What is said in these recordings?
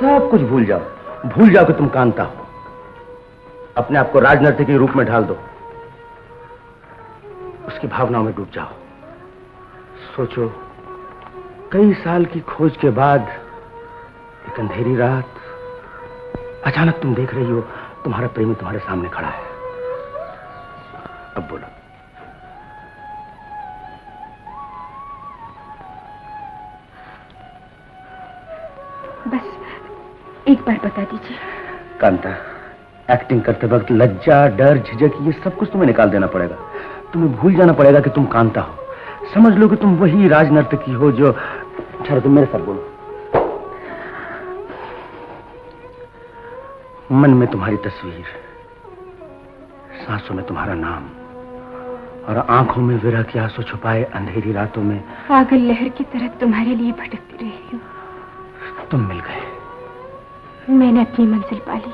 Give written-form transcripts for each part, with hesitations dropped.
सब कुछ भूल जाओ, भूल जाओ कि तुम कांता हो। अपने आप को राजनर्तकी के रूप में ढाल दो, उसकी भावनाओं में डूब जाओ। सोचो, कई साल की खोज के बाद एक अंधेरी रात अचानक तुम देख रही हो तुम्हारा प्रेमी तुम्हारे सामने खड़ा है। अब बोलो। बस एक बार बता दीजिए। कांता, एक्टिंग करते वक्त लज्जा, डर, झिझक ये सब कुछ तुम्हें निकाल देना पड़ेगा। तुम्हें भूल जाना पड़ेगा कि तुम कांता हो। समझ लो कि तुम वही राजनर्तकी हो जो... चलो तुम मेरे साथ बोलो। मन में तुम्हारी तस्वीर, सांसों में तुम्हारा नाम और आंखों में विरह के आंसू छुपाए अंधेरी रातों में पागल लहर की तरह तुम्हारे लिए भटकती रही हूँ। तुम मिल गए। मैंने अपनी मंजिल पाली,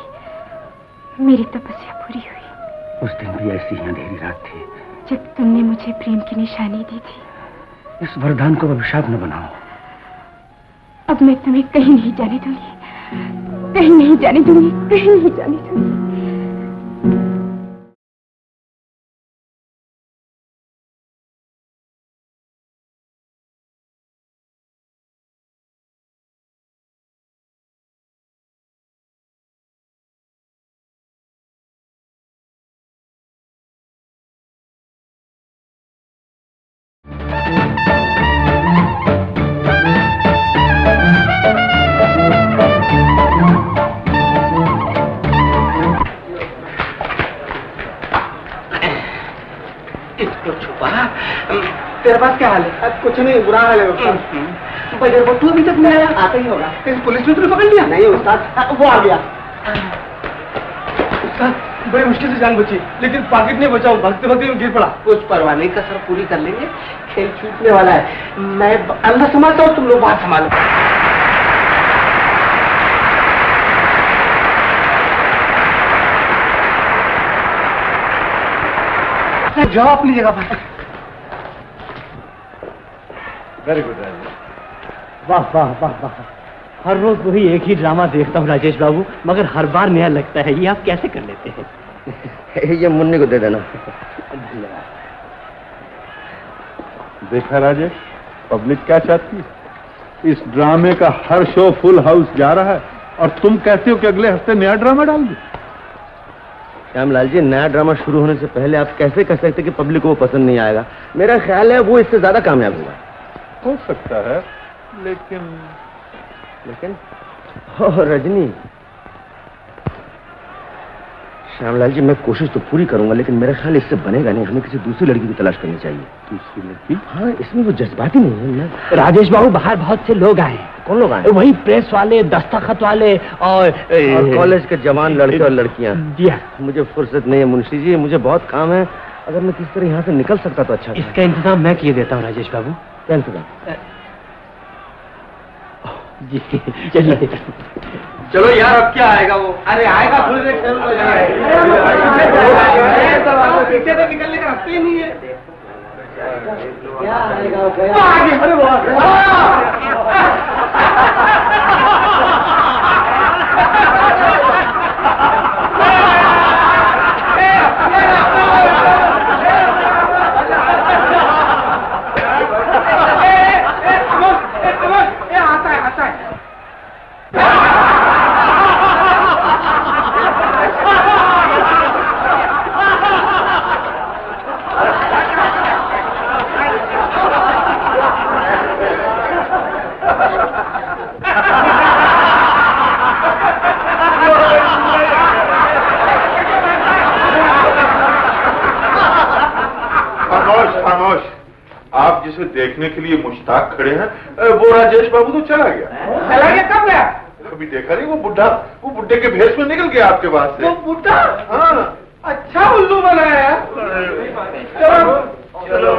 मेरी तपस्या पूरी हुई। उस दिन भी ऐसी ही अंधेरी रात थी जब तुमने मुझे प्रेम की निशानी दी थी। इस वरदान को अभिशाप न बनाओ। अब मैं तुम्हें कहीं नहीं जाने दूंगी, कहीं नहीं जाने दूंगी, कहीं नहीं जाने दूंगी। तेरे पास क्या हाल है? कुछ नहीं, बुरा हाल है उस्ताद। बजर बट्टू अभी तक नहीं आया। आता ही होगा। कहीं पुलिस ने तुम्हें पकड़ लिया? नहीं उस्ताद, वो आ गया। उस्ताद, बड़ी मुश्किल से जान बची, लेकिन पॉकेट नहीं बचा, भागते भागते में गिर पड़ा। कुछ परवाह नहीं, कसर पूरी कर लेंगे, खेल छूटने वाला है। मैं अंदर संभालता हूँ, तुम लोग बाहर संभालो। जाओ अपनी जगह पर। Very good Rajesh. वाह वाह वाह वाह, हर रोज वही एक ही ड्रामा देखता हूँ राजेश बाबू, मगर हर बार नया लगता है। ये आप कैसे कर लेते हैं? ये मुन्नी को दे देना। देखा राजेश, पब्लिक क्या चाहती है? इस ड्रामे का हर शो फुल हाउस जा रहा है और तुम कहते हो कि अगले हफ्ते नया ड्रामा डाल दो। श्यामलाल जी, नया ड्रामा शुरू होने से पहले आप कैसे कह सकते कि पब्लिक को वो पसंद नहीं आएगा? मेरा ख्याल है वो इससे ज्यादा कामयाब होगा। हो सकता है, लेकिन रजनी, श्यामलाल जी, मैं कोशिश तो पूरी करूंगा, लेकिन मेरा ख्याल इससे बनेगा नहीं। हमें किसी दूसरी लड़की की तलाश करनी चाहिए। दूसरी लड़की? हाँ, इसमें वो जज्बाती नहीं है ना। राजेश बाबू, बाहर बहुत से लोग आए। कौन लोग आए? वही प्रेस वाले, दस्तखत वाले और कॉलेज के जवान लड़के और लड़कियां। जी हाँ। मुझे फुर्सत नहीं है मुंशी जी, मुझे बहुत काम है। अगर मैं किसी तरह यहाँ से निकल सकता तो अच्छा। इसका इंतजाम मैं किए देता हूँ राजेश बाबू। क्या इंतजाम? जी चलिए। चलो यार, अब क्या आएगा वो? अरे आएगा, थोड़ी देर खेल तो जाए। पीछे तो निकलने का रास्ता ही नहीं है। क्या आएगा? अरे आप जिसे देखने के लिए मुश्ताक खड़े हैं, वो राजेश बाबू तो चला गया। चला गया? कब गया? अभी देखा नहीं, वो बुड्ढे के भेष में निकल गया आपके पास से। वो बुड्ढा? हाँ। अच्छा उल्लू बनाया। चलो चलो,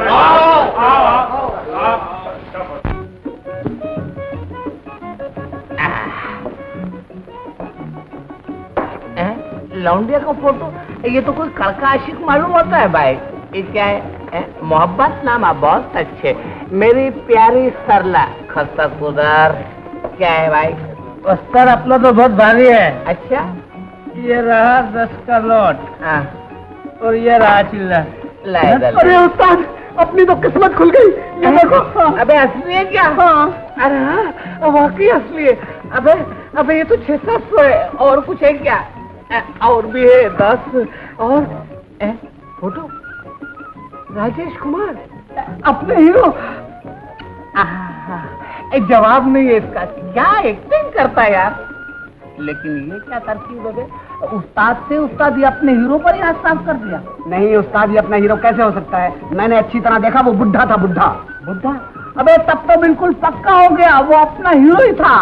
लौंडिया का फोटो? ये तो कोई कड़का आशिक मालूम होता है भाई। ये क्या है? मोहब्बत नामा, बहुत अच्छे। मेरी प्यारी सरला खस्ता कुदार। क्या है भाई? अस्तर अपना तो बहुत भारी है। अच्छा, ये रहा 10 का नोट। हाँ, और ये रहा चिल्ला। अरे उस्ताद, अपनी तो किस्मत खुल गई। ये देखो। अबे असली है क्या? हाँ। अरे हाँ, वाकई असली है। अबे ये तो 600-700 है। और कुछ है क्या? और भी है 10। और फोटो राजेश कुमार, अपने हीरो। एक जवाब नहीं है इसका। क्या एक्टिंग करता है यार। लेकिन ये क्या तरकीब है? उस्ताद से उस्ताद ही अपने हीरो पर ही हाथ साफ कर दिया। नहीं, उस्ताद ही अपना हीरो कैसे हो सकता है? मैंने अच्छी तरह देखा, वो बुढ़ा था। बुढ़ा? अबे तब तो बिल्कुल पक्का हो गया, वो अपना हीरो ही था।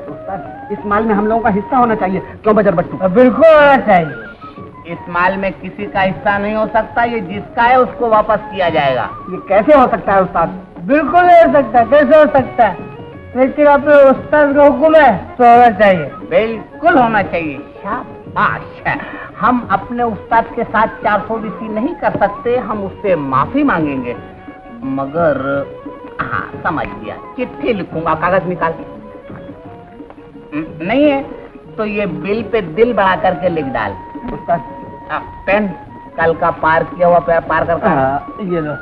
उस्ताद, इस माल में हम लोगों का हिस्सा होना चाहिए, क्यों बजर बट्टू? बिल्कुल होना चाहिए। इस माल में किसी का हिस्सा नहीं हो सकता। ये जिसका है उसको वापस किया जाएगा। ये कैसे हो सकता है उस्ताद? बिल्कुल नहीं हो सकता। कैसे हो सकता है? लेकिन अपने उस्ताद का हुक्म है तो होना चाहिए। बिल्कुल होना चाहिए। शाबाश। हम अपने उस्ताद के साथ 420 नहीं कर सकते, हम उससे माफी मांगेंगे। मगर हाँ, समझ गया। चिट्ठी लिखूंगा, कागज निकाल। नहीं है तो ये बिल पे दिल बढ़ा करके लिख डाल। उस्ताद, पेन कल का पार किया हुआ पार करता। ये लो।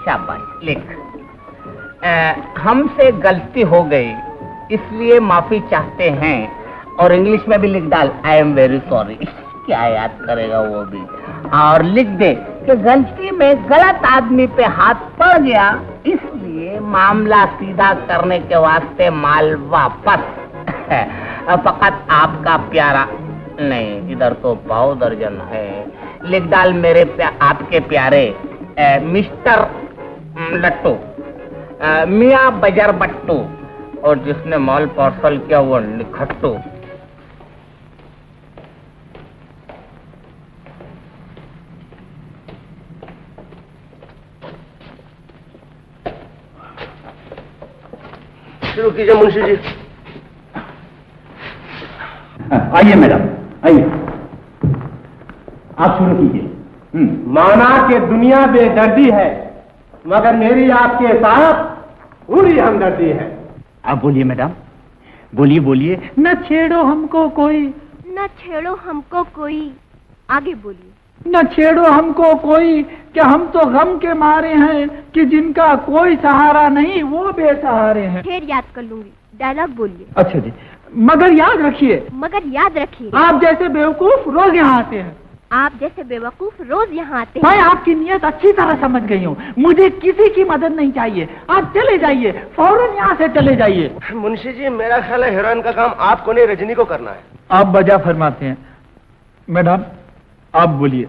शाबाश, लिख। हमसे गलती हो गई, इसलिए माफी चाहते हैं। और इंग्लिश में भी लिख डाल, आई एम वेरी सॉरी। क्या याद करेगा वो भी। और लिख दे कि गलती में गलत आदमी पे हाथ पड़ गया, इसलिए मामला सीधा करने के वास्ते माल वापस। फकत आपका प्यारा, नहीं इधर तो पाव दर्जन है। लिख डाल, मेरे आपके प्यारे मिस्टर लट्टू, मियाँ बजर बट्टू, और जिसने माल पार्सल किया वो निखट्टू। शुरू कीजिए मुंशी जी। आइए मैडम, आइए, आप शुरू कीजिए। माना कि दुनिया बेदर्दी है, मगर मेरी आपके साथ पूरी हमदर्दी है। आप बोलिए मैडम, बोलिए बोलिए। न छेड़ो हमको कोई, न छेड़ो हमको कोई। आगे बोलिए। न छेड़ो हमको कोई, कि हम तो गम के मारे हैं, कि जिनका कोई सहारा नहीं वो बेसहारे हैं। फिर याद कर लूंगी। डायलॉग बोलिए। अच्छा जी, मगर याद रखिए, मगर याद रखिए, आप जैसे बेवकूफ रोज यहाँ आते हैं। आप जैसे बेवकूफ रोज यहाँ आते हैं। मैं आपकी नियत अच्छी तरह समझ गई हूँ। मुझे किसी की मदद नहीं चाहिए। आप चले जाइए, फौरन यहाँ से चले जाइए। मुंशी जी, मेरा ख्याल है हीरोइन का काम आपको नहीं, रजनी को करना है। आप बजा फरमाते हैं। मैडम, आप बोलिए।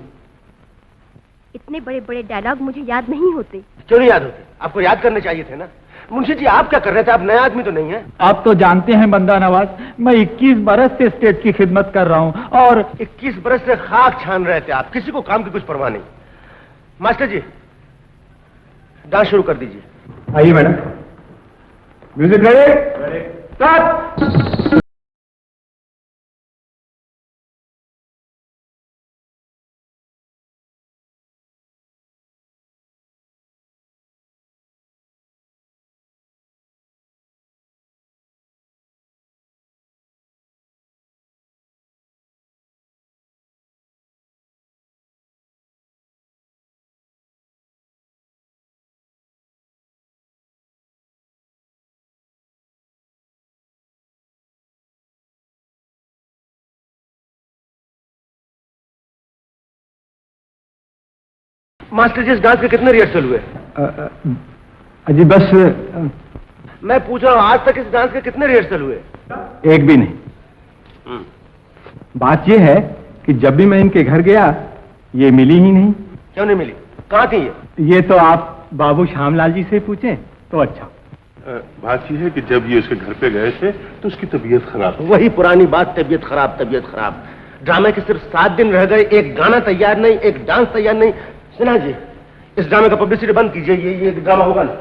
इतने बड़े बड़े डायलॉग मुझे याद नहीं होते। क्यों नहीं याद होते? आपको याद करने चाहिए थे ना। मुंशी जी, आप क्या कर रहे थे? आप नए आदमी तो नहीं है। आप तो जानते हैं बंदा नवाज, मैं 21 बरस से स्टेट की खिदमत कर रहा हूँ। और 21 बरस से खाक छान रहे थे आप, किसी को काम की कुछ परवाह नहीं। मास्टर जी, डांस शुरू कर दीजिए। आइए madam, music ready, start. Master ji, इस डांस के कितने रिहर्सल हुए? अजी बस मैं पूछ रहा हूँ, आज तक इस डांस के कितने रिहर्सल हुए? एक भी नहीं। बात यह है कि जब भी मैं इनके घर गया ये मिली ही नहीं। क्यों नहीं मिली? कहाँ थी ये तो आप बाबू श्यामलाल जी से पूछें तो अच्छा। बात यह है कि जब ये उसके घर पे गए थे तो उसकी तबीयत खराब। वही पुरानी बात, तबीयत खराब तबीयत खराब। ड्रामे के सिर्फ 7 दिन रह गए, एक गाना तैयार नहीं, एक डांस तैयार नहीं। सिन्हा जी, इस ड्रामे का पब्लिसिटी बंद कीजिए। ये ड्रामा होगा ना।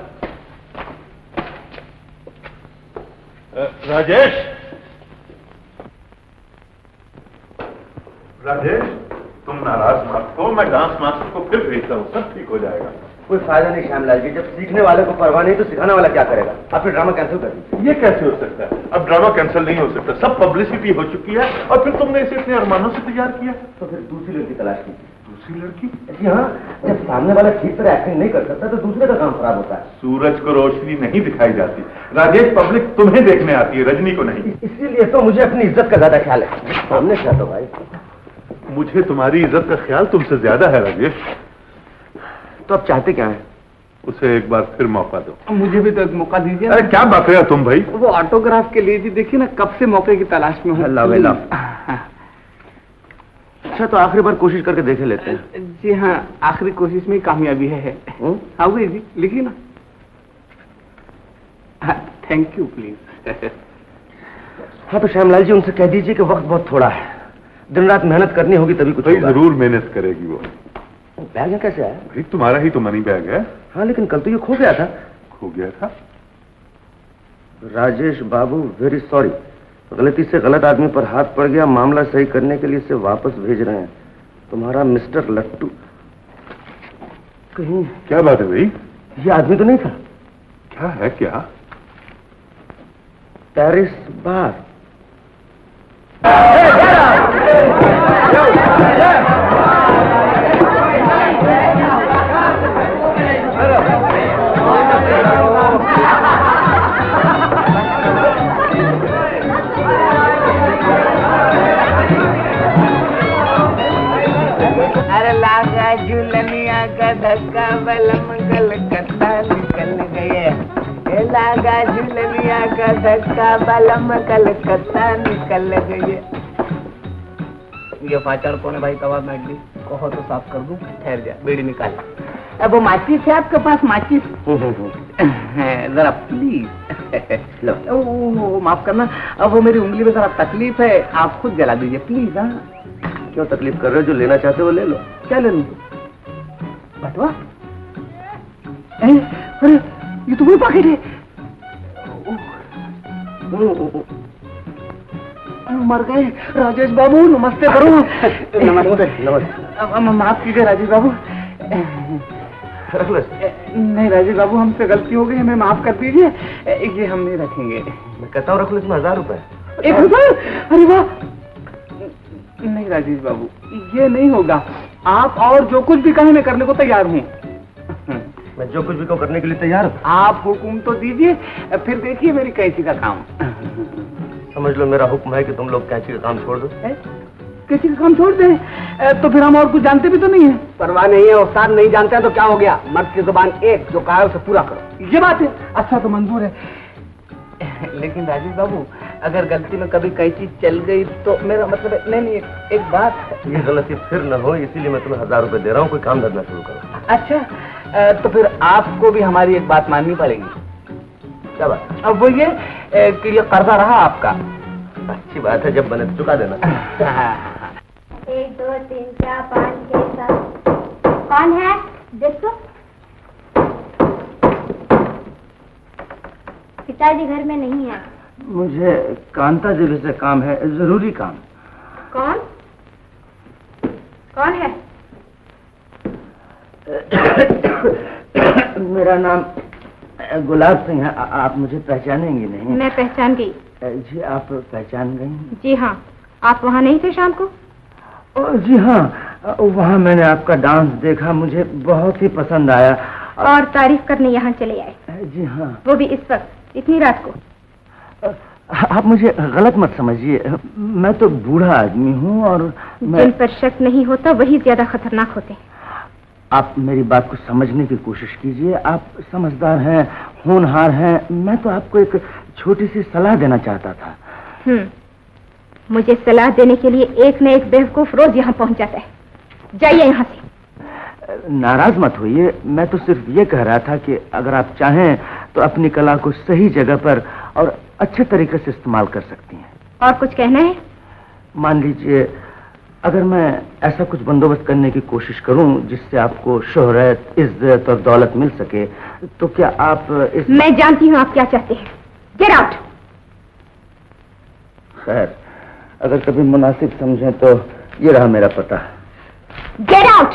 राजेश, राजेश, तुम नाराज मत हो, मैं डांस मास्टर को फिर भेजता हूँ, सब ठीक हो जाएगा। कोई फायदा नहीं श्यामलाल जी, जब सीखने वाले को परवाह नहीं तो सिखाने वाला क्या करेगा? आप फिर ड्रामा कैंसिल कर दीजिए। ये कैसे हो सकता है? अब ड्रामा कैंसिल नहीं हो सकता, सब पब्लिसिटी हो चुकी है और फिर तुमने इसे इतने अरमानों से तैयार किया। तो फिर दूसरी लड़की तलाश कीजिए। दूसरी लड़की? जी हाँ, जब सामने वाला ठीक तरह एक्टिंग नहीं कर सकता तो दूसरे का काम खराब होता है। सूरज को रोशनी नहीं दिखाई जाती राजेश, पब्लिक तुम्हें देखने आती है, रजनी को नहीं। इसीलिए तो मुझे अपनी इज्जत का ज्यादा ख्याल है। सामने क्या तो भाई, मुझे तुम्हारी इज्जत का ख्याल तुमसे ज्यादा है राजेश। तो अब चाहते क्या है? उसे एक बार फिर मौका दो। मुझे भी तो एक मौका दीजिए। अरे क्या बात है तुम भाई? वो ऑटोग्राफ के लिए जी देखिए ना, कब से मौके की तलाश में हूँ। अच्छा तो आखिरी बार कोशिश करके देखे लेते हैं। जी हाँ, आखिरी कोशिश में कामयाबी है। आओ जी, लिखिए ना। Thank you please. हाँ तो श्यामलाल जी उनसे कह दीजिए कि वक्त बहुत थोड़ा है, दिन रात मेहनत करनी होगी तभी कुछ भाई होगा। जरूर मेहनत करेगी वो। बैग में कैसे आया? भाई तुम्हारा ही तो मनी बैग है। हाँ लेकिन कल तो ये खो गया था। खो गया था? राजेश बाबू वेरी सॉरी, गलती से गलत आदमी पर हाथ पड़ गया, मामला सही करने के लिए इसे वापस भेज रहे हैं। तुम्हारा मिस्टर लट्टू। कहीं क्या बात है भाई? ये आदमी तो नहीं था? क्या है क्या? पेरिस बार। अरे लागा झूलनिया का धक्का, बलम कलकत्ता निकल गए। लागा झूलनिया का धक्का, बलम कलकत्ता निकल गए। ये फाचड़ कौन है भाई? कबाब मैट दी कहो तो साफ कर दूं। ठहर जा, बीड़ी निकाल। अब वो माचिस है आपके पास? माचिस जरा प्लीज। लो माफ करना, अब वो मेरी उंगली में जरा तकलीफ है, आप खुद जला दीजिए प्लीज। हाँ क्यों तकलीफ कर रहे हो? जो लेना चाहते हो वो ले लो। क्या ले लूं? बटवा? अरे ये तो वही पैकेट है। मर गए राजेश बाबू। नमस्ते करो। नमस्ते। नमस्ते। माफ कीजिए राजेश बाबू। रख लो। नहीं राजेश बाबू, हमसे गलती हो गई, हमें माफ कर दीजिए। ये हम नहीं रखेंगे। मैं कहता हूँ रख लो, इसमें 1000 रुपए। 1000? अरे वाह। नहीं राजेश बाबू, ये नहीं होगा। आप और जो कुछ भी कहें मैं करने को तैयार हूँ। मैं जो कुछ भी को करने के लिए तैयार हूँ। आप हुक्म तो दीजिए, फिर देखिए मेरी कैंची का काम। समझ लो मेरा हुक्म है कि तुम लोग कैंची का काम छोड़ दो। कैंची का काम छोड़ दें? तो फिर हम और कुछ जानते भी तो नहीं है। परवाह नहीं है उस्ताद, नहीं जानते हैं तो क्या हो गया? मर्द की जुबान एक, जो कहा उसे पूरा करो। ये बात है। अच्छा तो मंजूर है। लेकिन राजेश बाबू, अगर गलती में कभी कैंची चल गई तो मेरा मतलब है। नहीं एक बात है। ये गलती फिर न हो, इसीलिए मैं तुम्हें 1000 रुपए दे रहा हूँ, कोई काम धंधा शुरू करो। अच्छा तो फिर आपको भी हमारी एक बात माननी पड़ेगी। क्या बात? अब वो ये कि ये कर्जा रहा आपका। अच्छी बात है, जब बने तो चुका देना। 1 2 3 4 5 6 7। कौन है? देखो। पिताजी घर में नहीं है। मुझे कांता देवी से काम है, जरूरी काम। कौन? कौन है? मेरा नाम गुलाब सिंह है। आप मुझे पहचानेंगी नहीं? मैं पहचान गई। जी आप पहचान गई? जी हाँ। आप वहाँ नहीं थे शाम को? जी हाँ, वहाँ मैंने आपका डांस देखा, मुझे बहुत ही पसंद आया। और तारीफ करने यहाँ चले आए? जी हाँ। वो भी इस वक्त, इतनी रात को? आप मुझे गलत मत समझिए, मैं तो बूढ़ा आदमी हूँ और जिन पर शक नहीं होता वही ज्यादा खतरनाक होते हैं। आप मेरी बात को समझने की कोशिश कीजिए। आप समझदार हैं, होनहार हैं। मैं तो आपको एक छोटी सी सलाह देना चाहता था। मुझे सलाह देने के लिए एक न एक बेवकूफ रोज यहाँ पहुँच जाता है। जाइए यहाँ से। नाराज मत होइए, मैं तो सिर्फ ये कह रहा था कि अगर आप चाहें तो अपनी कला को सही जगह पर और अच्छे तरीके से इस्तेमाल कर सकती हैं। और कुछ कहना है? मान लीजिए अगर मैं ऐसा कुछ बंदोबस्त करने की कोशिश करूं जिससे आपको शोहरत, इज्जत और दौलत मिल सके, तो क्या आप इस... मैं जानती हूँ आप क्या चाहते हैं। Get out. खैर, अगर कभी मुनासिब समझें तो ये रहा मेरा पता। Get out.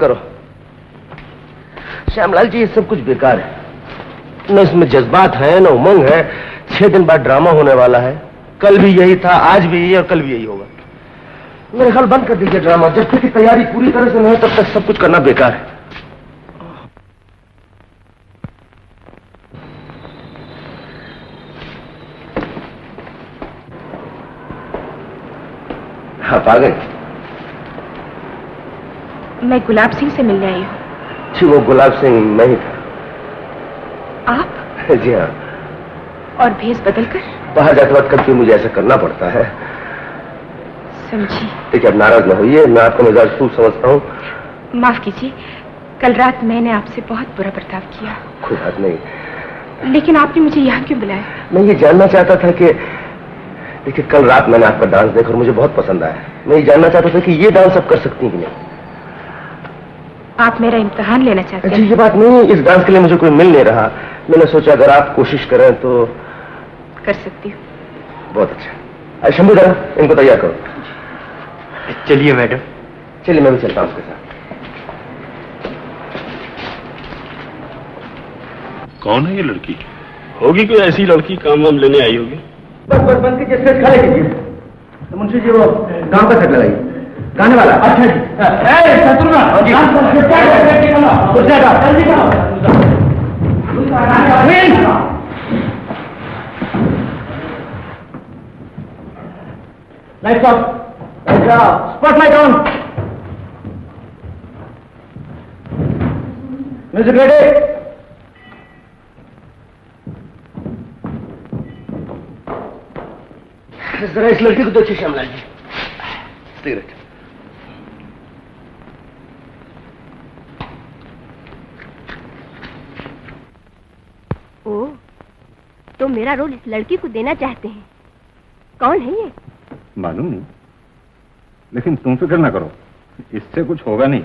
करो। श्यामलाल जी, ये सब कुछ बेकार है। न इसमें जज्बात है, न उमंग है। 6 दिन बाद ड्रामा होने वाला है। कल भी यही था, आज भी यही और कल भी यही होगा। मेरे ख्याल बंद कर दीजिए ड्रामा। जब तक की तैयारी पूरी तरह से नहीं तब तक सब कुछ करना बेकार है। आप आ गए? मैं गुलाब सिंह से मिलने आई हूँ। जी, वो गुलाब सिंह मैं ही था। आप? जी हाँ। और भेष बदलकर? बाहर जाते वक्त कभी मुझे ऐसा करना पड़ता है। समझी। देखिए, अब नाराज न होइए, मैं आपका मिजाज खूब समझता हूँ। माफ कीजिए, कल रात मैंने आपसे बहुत बुरा बर्ताव किया। कोई बात नहीं। लेकिन आपने मुझे यहाँ क्यों बुलाया? मैं ये जानना चाहता था कि देखिए, कल रात मैंने आपका डांस देखा और मुझे बहुत पसंद आया। मैं ये जानना चाहता था कि ये डांस आप कर सकती हैं कि नहीं। आप मेरा इम्तिहान लेना चाहते हैं? जी, ये बात नहीं। इस डांस के लिए मुझे कोई मिल नहीं रहा। मैंने सोचा अगर आप कोशिश करें तो कर सकती हूँ। बहुत अच्छा। अरे शंभू, जरा इनको तैयार करो। चलिए मैडम। चलिए, मैं भी चलता हूँ उसके साथ। कौन है ये लड़की? होगी कोई ऐसी लड़की, काम वाम लेने आई होगी। बस बस बंद कीजिए, स्टेज खाली कीजिए। तो मुंशी जी, वो गांव का सेट लगाइए, गाने वाला। अच्छा जी। Shatrughan, lights off, spotlight on, music ready. जरा इस लड़की को देखिए श्यामलाल जी। सिगरेट। ओ, तो मेरा रोल इस लड़की को देना चाहते हैं। कौन है ये? मालूम नहीं, लेकिन तुम फिक्र ना करो, इससे कुछ होगा नहीं।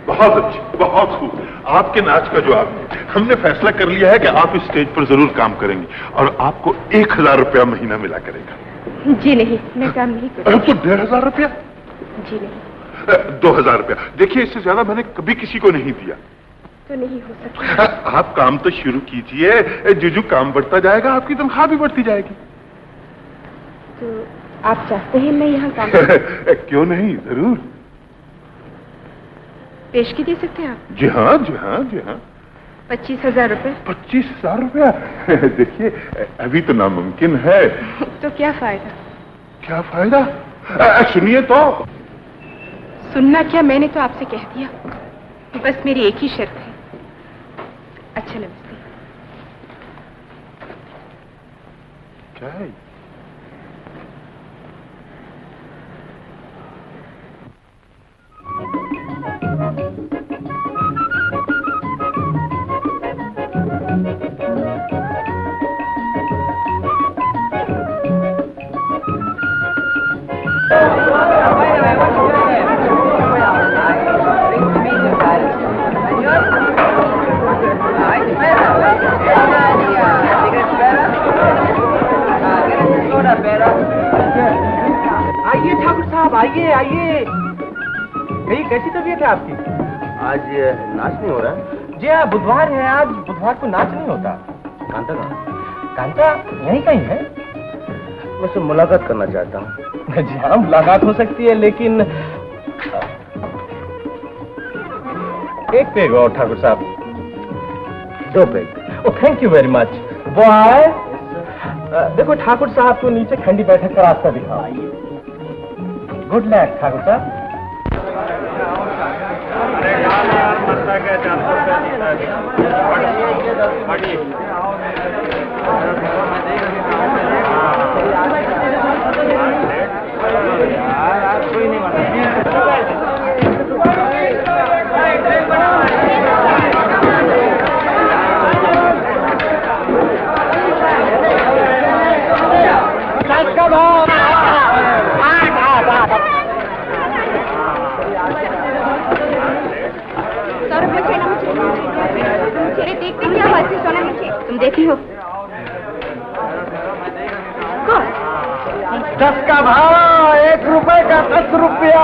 बहुत अच्छी, बहुत खूब। आपके नाच का जवाब है। हमने फैसला कर लिया है कि आप इस स्टेज पर जरूर काम करेंगी और आपको 1000 रुपया महीना मिला करेगा। जी नहीं, मैं काम नहीं अरे करूँगी। तो 1500 रुपया? जी नहीं। 2000 रुपया। देखिए, इससे ज्यादा मैंने कभी किसी को नहीं दिया। तो नहीं हो सकता। आप काम तो शुरू कीजिए, जो काम बढ़ता जाएगा आपकी तनख्वाह भी बढ़ती जाएगी। तो आप चाहते हैं मैं यहाँ काम करूं? क्यों नहीं, जरूर। पेशगी दे सकते हैं आप? जी हाँ, जी हाँ, जी हाँ। 25,000 रुपए। 25,000 रुपया? देखिए, अभी तो नामुमकिन है। तो क्या फायदा? क्या फायदा? सुनिए तो। सुनना क्या, मैंने तो आपसे कह दिया। बस मेरी एक ही शर्त है। अच्छा, नमस्ते। क्या है? आइए ठाकुर साहब, आइए आइए। कहीं कैसी तबीयत है आपकी? आज नाच नहीं हो रहा? जी हाँ, बुधवार है आज। बुधवार को नाच नहीं होता। कांता कहाँ? कांता यहीं कहीं है। मैं उससे मुलाकात करना चाहता हूँ। जी हाँ, मुलाकात हो सकती है, लेकिन एक पेग और ठाकुर साहब। 2 peg. Oh, thank you very much. Boy, देखो ठाकुर साहब को नीचे खंडी बैठक का रास्ता दिखाओ। गुड लक ठाकुर साहब। तुम देखी हो? कौन? 10 का भाव, 1 रुपए का 10 रुपया।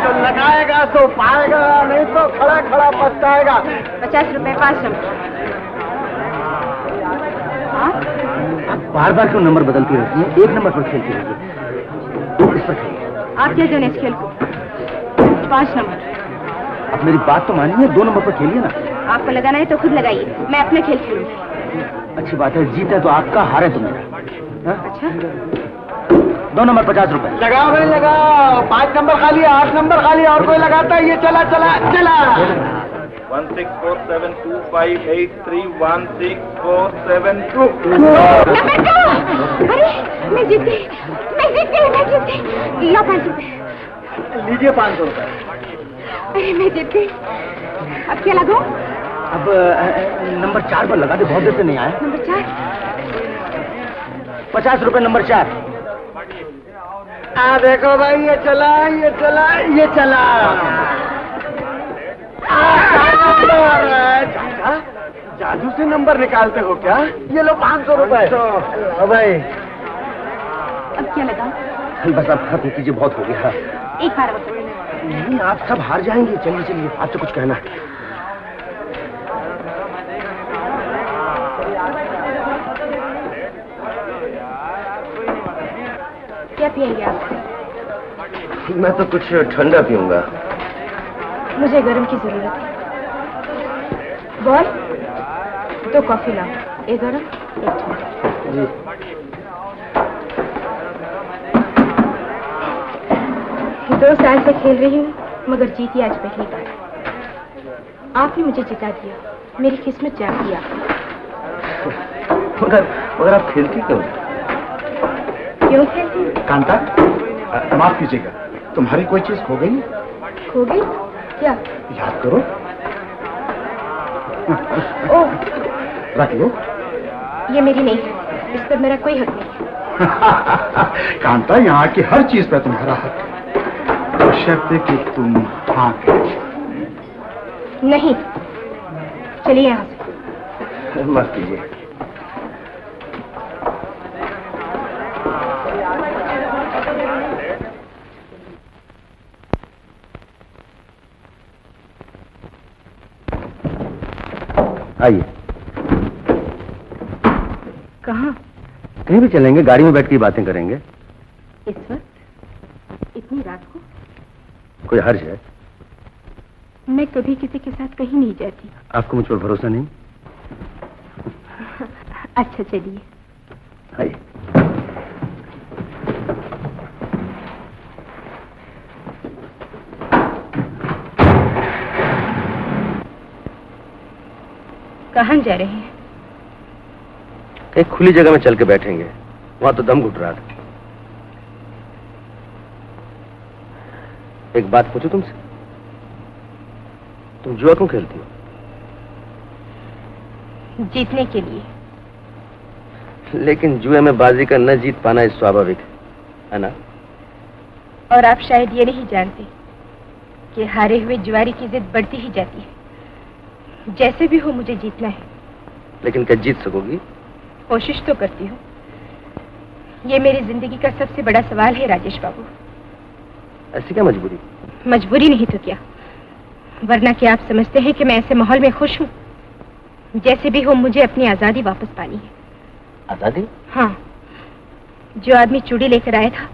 तो लगाएगा तो पाएगा, नहीं तो खड़ा खड़ा पछताएगा। 50 रुपए 5 नंबर। आप बार बार क्यों नंबर बदलती रहती हैं? 1 नंबर पर खेलती रहती है। इस पर खेलिए। आप क्या जाने इस खेल को? 5 नंबर। अब मेरी बात तो मानिए, 2 नंबर पर खेलिए ना। आपको लगाना है तो खुद लगाइए, मैं अपने खेल खेलूंगी। अच्छी बात है, जीत है तो आपका, हारे तो मेरा। अच्छा, 2 नंबर 50 रुपए। लगाओ भाई लगाओ। 5 नंबर खाली, 8 नंबर खाली। और कोई लगाता है? ये चला चला चला। 164725831642। अरे मैं जीत गई, मैं जीत गई, मैं जीत गई। ला 5 रुपए। लीजिए 500 रुपए। अरे मैं जीत गई। अब क्या लगाऊं? अब नंबर 4 पर लगा दे, बहुत देर से नहीं आया। नंबर 4। 50 रुपए नंबर 4। देखो भाई, ये चला, ये चला, ये चला। जादू से नंबर निकालते हो क्या? ये लो 500 रुपए। भाई अब क्या लगाऊं? बस आप खत्म कीजिए, बहुत हो गया। एक बार बताओ। नहीं, आप सब हार जाएंगे। चलिए चलिए, आपसे कुछ कहना है। क्या पिएंगे आप? मैं तो कुछ ठंडा पीऊंगा। मुझे गर्म की जरूरत है। बॉल, 2 कॉफी लाओ। एक गर्म, एक ठंडा। जी। दो साल से खेल रही हूँ, मगर जीती आज पहली बार। आपने मुझे जिता दिया, मेरी किस्मत जाग दिया। मगर आप खेलती क्यों? क्यों खेलती? कांता, माफ कीजिएगा, तुम्हारी कोई चीज खो गई? खो गई? क्या? याद करो। ओह, रख लो। ये मेरी नहीं है, इस पर मेरा कोई हक नहीं। कांता, यहाँ की हर चीज पर तुम्हारा हक है, तो शर्त है कि तुम हाँ करो। नहीं, चलिए यहाँ से। माफ कीजिए। आइए। कहाँ? कहीं भी चलेंगे, गाड़ी में बैठ के बातें करेंगे। इस वक्त? इतनी रात को? कोई हर्ज है? मैं कभी किसी के साथ कहीं नहीं जाती। आपको मुझ पर भरोसा नहीं? अच्छा चलिए। आइए। कहाँ जा रहे हैं? एक खुली जगह में चल के बैठेंगे, वहां तो दम घुट रहा था। एक बात पूछूं तुमसे? तुम जुआ क्यों खेलती हो? जीतने के लिए। लेकिन जुए में बाजी का न जीत पाना स्वाभाविक है ना? और आप शायद ये नहीं जानते कि हारे हुए जुआरी की जिद बढ़ती ही जाती है। जैसे भी हो मुझे जीतना है। लेकिन क्या जीत सकोगी? कोशिश तो करती हूँ। ये मेरी जिंदगी का सबसे बड़ा सवाल है राजेश बाबू। ऐसी क्या मजबूरी? मजबूरी नहीं तो क्या, वरना क्या आप समझते हैं कि मैं ऐसे माहौल में खुश हूँ? जैसे भी हो मुझे अपनी आजादी वापस पानी है। आजादी? हाँ, जो आदमी चूड़ी लेकर आया था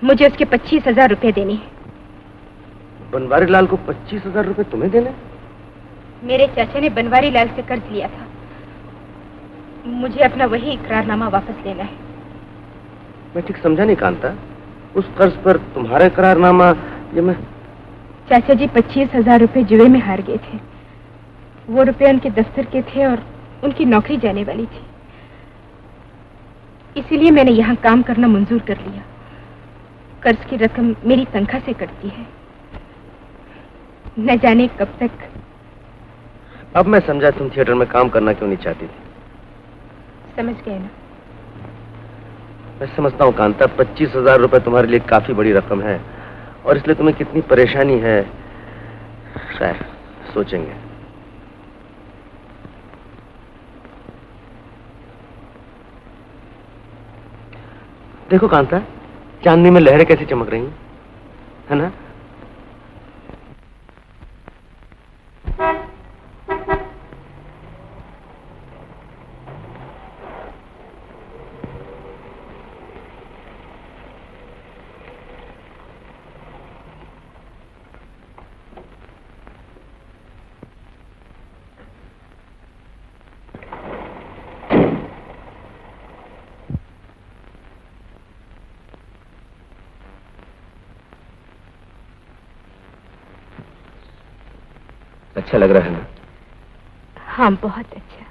मुझे उसके 25,000 रुपए देने हैं। बनवारी लाल को 25,000 रुपए तुम्हें देने? मेरे चाचा ने बनवारी लाल से कर्ज लिया था, मुझे अपना वही इकरारनामा वापस लेना है। मैं ठीक समझा नहीं कांता, उस कर्ज पर तुम्हारा इकरारनामा? ये मैं... चाचा जी 25,000 रुपए जुए में हार गए थे। वो रुपए उनके दफ्तर के थे और उनकी नौकरी जाने वाली थी, इसीलिए मैंने यहाँ काम करना मंजूर कर लिया। कर्ज की रकम मेरी तनख्वाह से कटती है। न जाने कब तक। अब मैं समझा तुम थिएटर में काम करना क्यों नहीं चाहती थी। समझ गए ना? मैं समझता हूँ कांता, 25,000 रुपए तुम्हारे लिए काफी बड़ी रकम है और इसलिए तुम्हें कितनी परेशानी है खैर सोचेंगे। देखो कांता, चांदनी में लहरें कैसी चमक रही हैं, है ना? अच्छा लग रहा है ना? हाँ, बहुत अच्छा।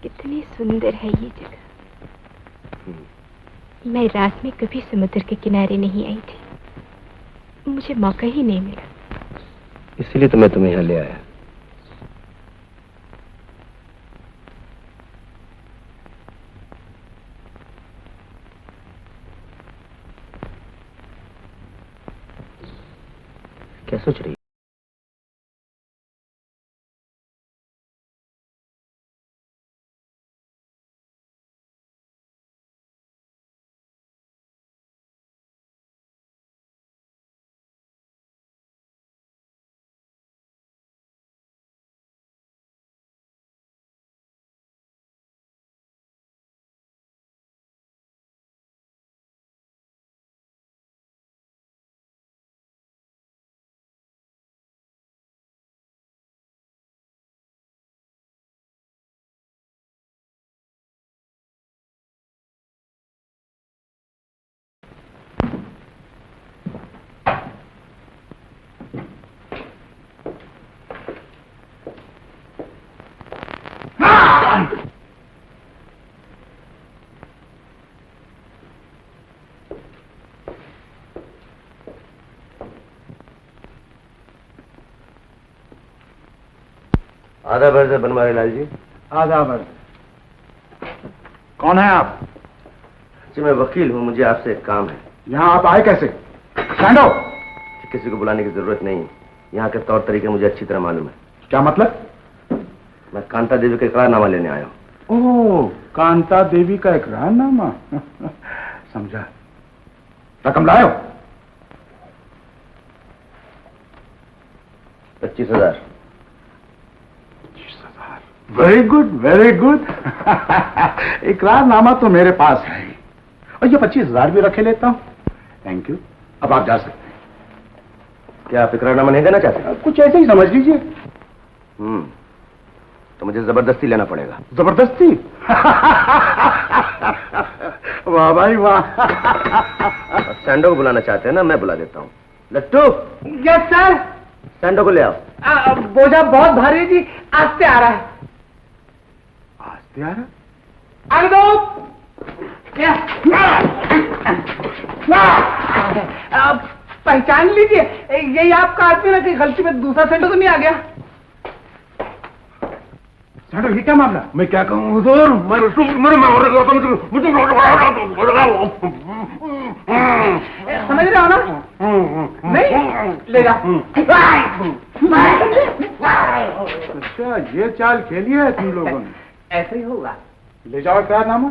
कितनी सुंदर है ये जगह। मैं रात में कभी समुद्र के किनारे नहीं आई थी, मुझे मौका ही नहीं मिला। इसीलिए तो मैं तुम्हें यहाँ ले आया। क्या सोच रही? आदाब अर्ज है बनवारी लाल जी। आदाब अर्ज। कौन है आप? जी मैं वकील हूँ, मुझे आपसे एक काम है। यहाँ आप आए कैसे? Stand up. किसी को बुलाने की जरूरत नहीं, यहाँ के तौर तरीके मुझे अच्छी तरह मालूम है। क्या मतलब? मैं कांता देवी का इकरारनामा लेने आया हूँ। ओह, कांता देवी का इकरारनामा। समझा। रकम लायो? 25,000। Very good, very good. इकरारनामा तो मेरे पास है और ये 25,000 भी रखे लेता हूँ। Thank you. अब आप जा सकते हैं। क्या आप इकरारनामा नहीं देना चाहते? कुछ ऐसे ही समझ लीजिए। तो मुझे जबरदस्ती लेना पड़ेगा। जबरदस्ती? वाह भाई वाह। सैंडो को बुलाना चाहते हैं ना? मैं बुला देता हूँ। लट्टू। Yes sir. सैंडो को ले आओ। बोझा बहुत भारी है जी, आस्ते आ रहा है। आस्ते आ रहा? आगे दो। पहचान लीजिए, यही आपका आदमी ना, कि गलती में दूसरा सैंडो तो नहीं आ गया? सैंडो, ये क्या मामला? मैं क्या कहूँ हुजूर, समझ रहे हो ना? नहीं ले जा। अच्छा, ये चाल खेली है तुम लोगों ने? ऐसे ही होगा। ले जाओ इकरारनामा।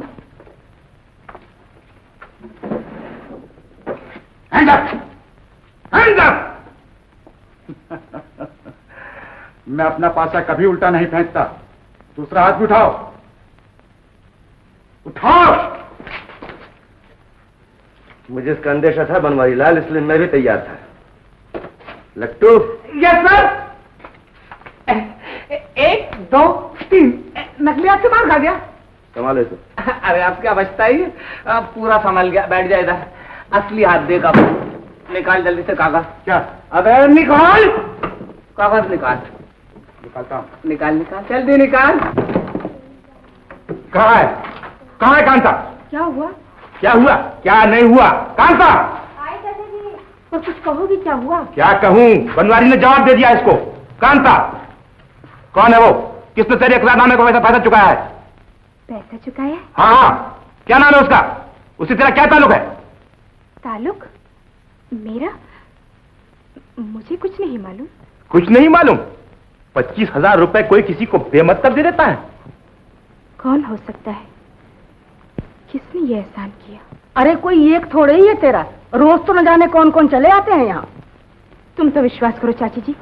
Hand up! Hand up! मैं अपना पासा कभी उल्टा नहीं फेंकता। दूसरा हाथ भी उठाओ। उठाओ! मुझे इसका अंदेशा था बनवारी लाल, इसलिए मैं भी तैयार था। लट्टू। Yes sir. 1 2 3। नकली हाथ से मार खा गया। संभालो इसे। अरे आप क्या बचता ही, पूरा संभल गया। बैठ जाए इधर। असली हाथ देगा। निकाल जल्दी से कागज। क्या? अबे निकाल कागज, निकाल। निकालता हूं। निकाल निकाल, जल्दी निकाल। कहाँ है? कहाँ है कांता? क्या हुआ? क्या हुआ? क्या नहीं हुआ? कांता! आए चाचा जी। तो कुछ कहोगी, क्या हुआ? क्या कहूं? बनवारी ने जवाब दे दिया इसको। कांता! कौन है वो? किसने तेरे इकरारनामे को पैसा चुकाया है? पैसा चुकाया? हाँ हाँ, क्या नाम है उसका? उससे तेरा क्या ताल्लुक है? ताल्लुक? मेरा? मुझे कुछ नहीं मालूम। कुछ नहीं मालूम? 25,000 रुपए कोई किसी को बेमतलब दे देता है? कौन हो सकता है? किसने ये एहसान किया? अरे कोई एक थोड़े ही है तेरा, रोज तो न जाने कौन कौन चले आते हैं यहाँ। तुम तो विश्वास करो चाची जी,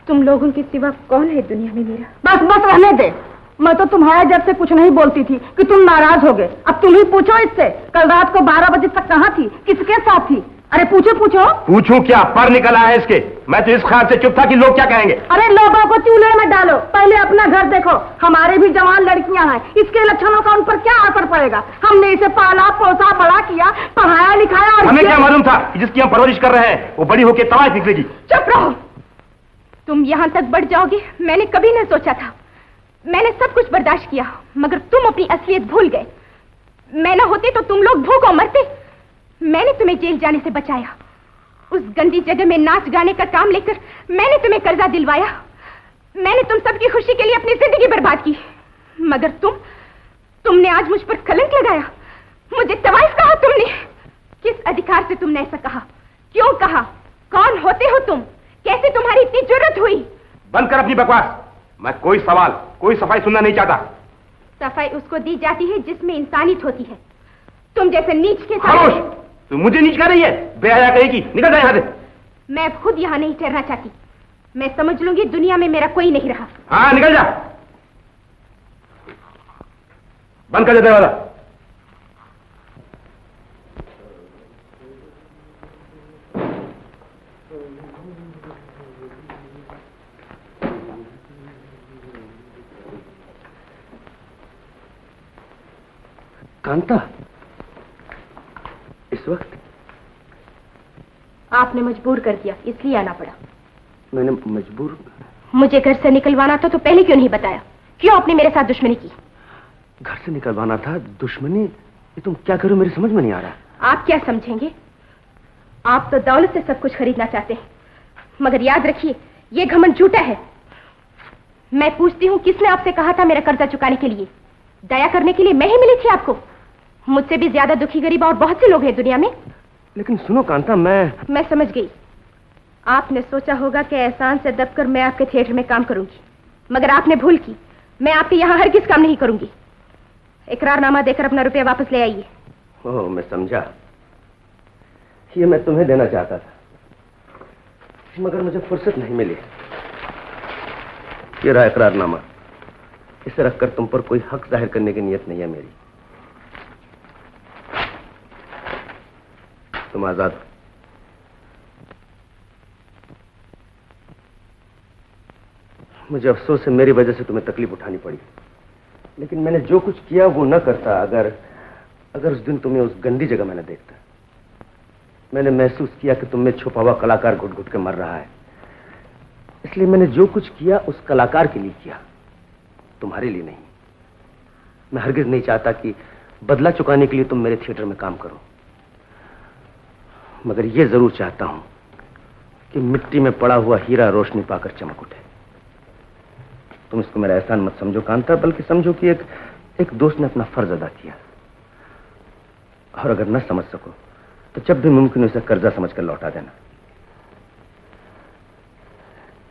तुम लोगों के सिवा कौन है दुनिया में मेरा? बस बस रहने दे। मैं तो तुम्हारे जब से कुछ नहीं बोलती थी कि तुम नाराज हो गए। अब तुम ही पूछो इससे, कल रात को 12 बजे तक कहाँ थी, किसके साथ थी? अरे पूछो पूछो। पूछूं क्या? पर निकल आया इसके। मैं तो इस ख्याल से चुप था कि लोग क्या कहेंगे। अरे लोगों को चूल्हे में डालो, पहले अपना घर देखो। हमारे भी जवान लड़कियां हैं, इसके लक्षणों का उन पर क्या असर पड़ेगा? हमने इसे पाला पोसा बड़ा किया, पढ़ाया लिखाया और हमें क्या मालूम था कि जिसकी हम परवरिश कर रहे हैं वो बड़ी होकर तबाह निकलेगी। चुप रहो। तुम यहाँ तक बढ़ जाओगे मैंने कभी न सोचा था। मैंने सब कुछ बर्दाश्त किया, मगर तुम अपनी असलियत भूल गए। मैं न होती तो तुम लोग भूखों मरते। मैंने तुम्हें जेल जाने से बचाया। उस गंदी जगह में नाच गाने का काम लेकर मैंने तुम्हें कर्जा दिलवाया। मैंने तुम सबकी खुशी के लिए अपनी जिंदगी बर्बाद की, मगर तुमने आज मुझ पर कलंक लगाया। मुझे तवाइफ कहा तुमने। किस अधिकार से तुमने ऐसा कहा? क्यों कहा? कौन होते हो तुम? कैसे तुम्हारी इतनी जरूरत हुई? बंद कर अपनी बकवास। मैं कोई सवाल, कोई सफाई सुनना नहीं चाहता। सफाई उसको दी जाती है जिसमें इंसानियत होती है। तुम जैसे नीच के खामोश! तू मुझे नीच कर रही है? बेहया कहेगी। निकल जाए यहाँ से। मैं अब खुद यहाँ नहीं ठहरना चाहती। मैं समझ लूंगी दुनिया में मेरा कोई नहीं रहा। हाँ निकल जा। बंद कर दे दरवाजा। कांता, इस वक्त? आपने मजबूर कर दिया, इसलिए आना पड़ा। मैंने मजबूर? मुझे घर से निकलवाना था तो पहले क्यों नहीं बताया? क्यों आपने मेरे साथ दुश्मनी की? घर से निकलवाना था? दुश्मनी? ये तुम क्या करो, मेरी समझ में नहीं आ रहा। आप क्या समझेंगे? आप तो दौलत से सब कुछ खरीदना चाहते हैं, मगर याद रखिए ये घमंड झूठा है। मैं पूछती हूँ, किसने आपसे कहा था मेरा कर्जा चुकाने के लिए? दया करने के लिए मैं ही मिली थी आपको? मुझसे भी ज्यादा दुखी गरीब और बहुत से लोग हैं दुनिया में। लेकिन सुनो कांता, मैं समझ गई। आपने सोचा होगा कि एहसान से दबकर मैं आपके थिएटर में काम करूंगी, मगर आपने भूल की। मैं आपके यहाँ हरगिज काम नहीं करूंगी। इकरारनामा देकर अपना रुपया वापस ले आइए। ओह, मैं समझा। ये मैं तुम्हें देना चाहता था, मगर मुझे फुर्सत नहीं मिली। ये रहा इकरारनामा। इसे रखकर तुम पर कोई हक जाहिर करने की नीयत नहीं है मेरी। तुम आजाद हो। मुझे अफसोस है मेरी वजह से तुम्हें तकलीफ उठानी पड़ी, लेकिन मैंने जो कुछ किया वो न करता अगर उस दिन तुम्हें उस गंदी जगह मैंने देखता। मैंने महसूस किया कि तुम में छुपा हुआ कलाकार घुट घुट के मर रहा है, इसलिए मैंने जो कुछ किया उस कलाकार के लिए किया, तुम्हारे लिए नहीं। मैं हरगिज नहीं चाहता कि बदला चुकाने के लिए तुम मेरे थिएटर में काम करो, मगर यह जरूर चाहता हूं कि मिट्टी में पड़ा हुआ हीरा रोशनी पाकर चमक उठे। तुम इसको मेरा एहसान मत समझो कांता, बल्कि समझो कि एक दोस्त ने अपना फर्ज अदा किया। और अगर न समझ सको तो जब भी मुमकिन हो उसे कर्जा समझकर लौटा देना।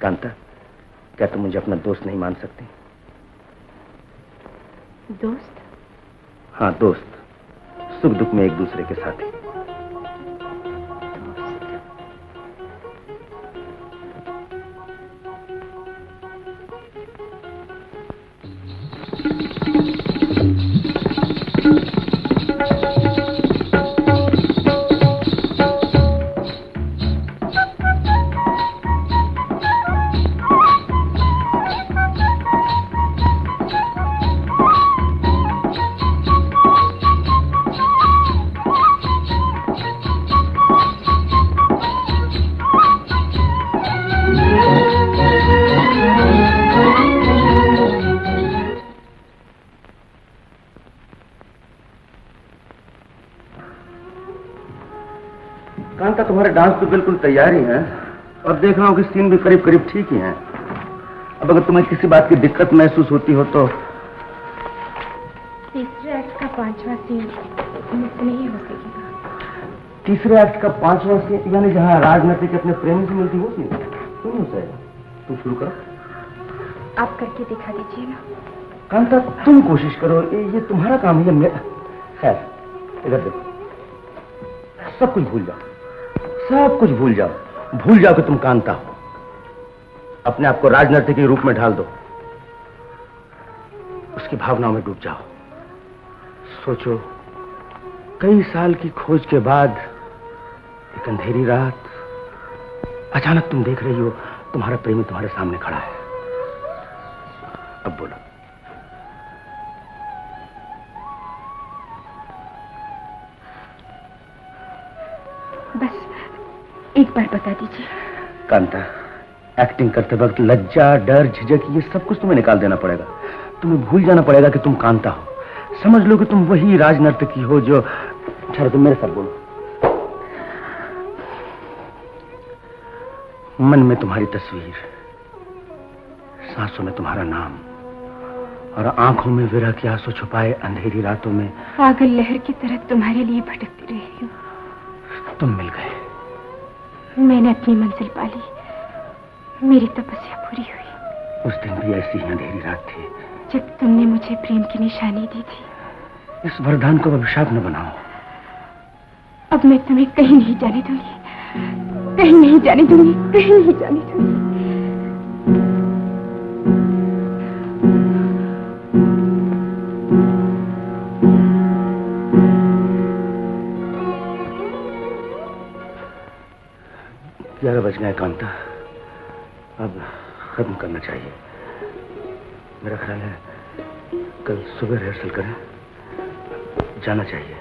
कांता, क्या तुम मुझे अपना दोस्त नहीं मान सकती? दोस्त? हाँ, दोस्त। सुख दुख में एक दूसरे के साथी। कांता, तुम्हारे डांस तो बिल्कुल तैयार ही हैं और देख रहा हूं कि सीन भी करीब करीब ठीक ही हैं। अब अगर तुम्हें किसी बात की दिक्कत महसूस होती हो तो। तीसरे एक्ट का 5वां सीन मुझसे नहीं हो सकेगा। तीसरे एक्ट का 5वां सीन, यानी जहां राजनीति अपने प्रेमी से मिलती हो सीन, तुम हो सकेगा। तुम शुरू करो। आप करके दिखा दीजिए ना। कांता, तुम कोशिश करो, ये तुम्हारा काम है। खैर, इधर देखो। सब कुछ भूल जाओ, सब कुछ भूल जाओ। भूल जाओ कि तुम कांता हो। अपने आप को राजनर्तकी के रूप में ढाल दो, उसकी भावनाओं में डूब जाओ। सोचो, कई साल की खोज के बाद एक अंधेरी रात अचानक तुम देख रही हो तुम्हारा प्रेमी तुम्हारे सामने खड़ा है। अब बोलो। बस एक बार बता दीजिए। कांता, एक्टिंग करते वक्त लज्जा, डर, झिझक, ये सब कुछ तुम्हें निकाल देना पड़ेगा। तुम्हें भूल जाना पड़ेगा कि तुम कांता हो। समझ लो कि तुम वही राजनर्तकी हो जो। चलो तुम मेरे साथ बोलो। मन में तुम्हारी तस्वीर, सांसों में तुम्हारा नाम और आंखों में विरह के आंसू छुपाए अंधेरी रातों में पागल लहर की तरह तुम्हारे लिए भटकती रही हूँ। तुम मिल गए। मैंने अपनी मंजिल पा ली, मेरी तपस्या पूरी हुई। उस दिन भी ऐसी ही अंधेरी रात थी जब तुमने मुझे प्रेम की निशानी दी थी। इस वरदान को अभिशाप न बनाओ। अब मैं तुम्हें कहीं नहीं जाने दूंगी, कहीं नहीं जाने दूंगी, कहीं नहीं जाने दूंगी। ग्यारह बज गए कांता, अब खत्म करना चाहिए। मेरा ख्याल है कल सुबह रिहर्सल करें, जाना चाहिए।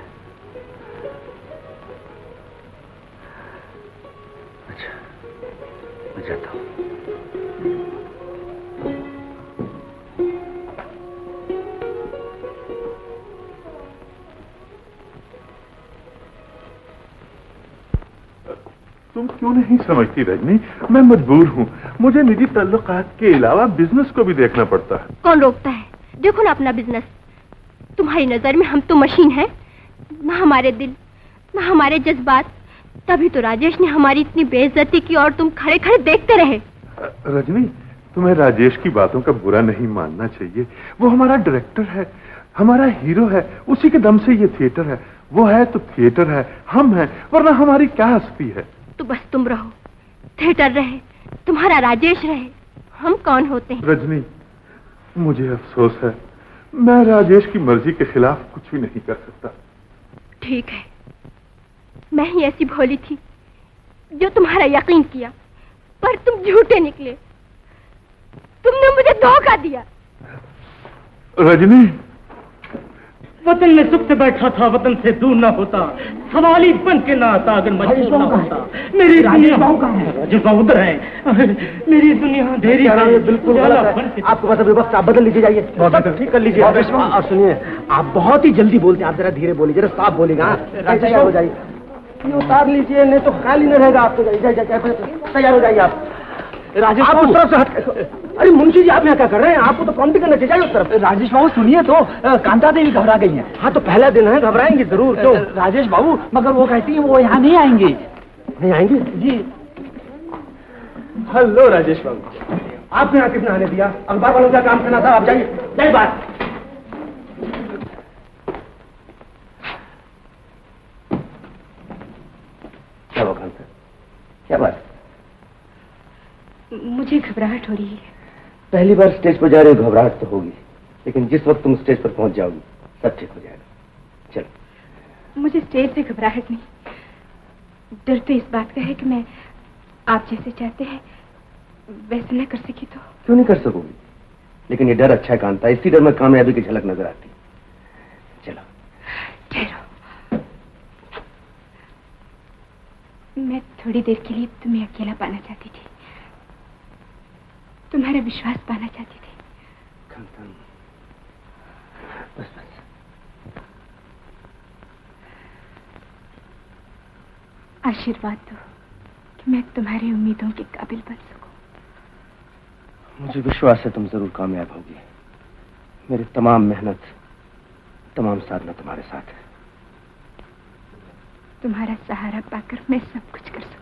अच्छा, मैं जाता हूँ। तुम क्यों नहीं समझती रजनी? मैं मजबूर हूँ, मुझे निजी ताल्लुकात के अलावा बिजनेस को भी देखना पड़ता है। कौन रोकता है? देखो ना अपना बिजनेस। तुम्हारी नजर में हम तो मशीन हैं, ना हमारे दिल, ना हमारे जज्बात, तभी तो राजेश ने हमारी इतनी बेइज्जती की और तुम खड़े खड़े देखते रहे। रजनी, तुम्हें राजेश की बातों का बुरा नहीं मानना चाहिए। वो हमारा डायरेक्टर है, हमारा हीरो है, उसी के दम से ये थिएटर है। वो है तो थिएटर है, हम हैं, वरना हमारी क्या हस्ती है। तो बस तुम रहो, थिएटर रहे, तुम्हारा राजेश रहे, हम कौन होते हैं? रजनी, मुझे अफसोस है, मैं राजेश की मर्जी के खिलाफ कुछ भी नहीं कर सकता। ठीक है, मैं ही ऐसी भोली थी जो तुम्हारा यकीन किया, पर तुम झूठे निकले। तुमने मुझे धोखा दिया। रजनी, वतन में सुख से बैठा था, वतन से दूर ना होता, सवाली बन के ना आता अगर मजबूर ना होता। मेरी दुनिया राजेश बाबू उधर है, मेरी दुनिया अंधेरी है। बिल्कुल आपको बस विभक्त आप बदल लीजिए, जाइए ठीक कर लीजिए। और सुनिए, आप बहुत ही जल्दी बोलते हैं, आप जरा धीरे बोलिए, जरा साफ बोलिएगा। तैयार हो जाइए, ये उतार लीजिए, नहीं तो खाली नहीं रहेगा आपको। तैयार हो जाइए आप। राजेश आप उस तरफ से हट। अरे मुंशी जी, आप यहाँ क्या कर रहे हैं? आपको तो काउंटिंग करना चाहिए उस तरफ। राजेश बाबू सुनिए तो, कांता देवी घबरा गई हैं। हाँ तो पहला दिन है, घबराएंगे जरूर। तो राजेश बाबू, मगर वो कहती है वो यहाँ नहीं आएंगी। नहीं आएंगे जी? हेलो राजेश बाबू, आपने यहाँ कितना आने दिया? अखबार वालों का काम करना था, आप जाइए जाइए। बात क्या हुआ कांता, क्या बात? मुझे घबराहट हो रही है। पहली बार स्टेज पर जा रहे हो, घबराहट तो होगी, लेकिन जिस वक्त तुम स्टेज पर पहुंच जाओगी सब ठीक हो जाएगा। चलो। मुझे स्टेज से घबराहट नहीं, डर तो इस बात का है कि मैं आप जैसे चाहते हैं वैसे न कर सकी तो। क्यों नहीं कर सकोगी? लेकिन ये डर अच्छा है कांता, इसी डर में कामयाबी की झलक नजर आती है। चलो। ठहरो, मैं थोड़ी देर के लिए तुम्हें अकेला पाना चाहती थी, तुम्हारा विश्वास पाना चाहती थी। कांता, बस बस। आशीर्वाद दो कि मैं तुम्हारी उम्मीदों के काबिल बन सकूं। मुझे विश्वास है तुम जरूर कामयाब होगी। मेरी तमाम मेहनत, तमाम साधना तुम्हारे साथ है। तुम्हारा सहारा पाकर मैं सब कुछ कर सकूंगी।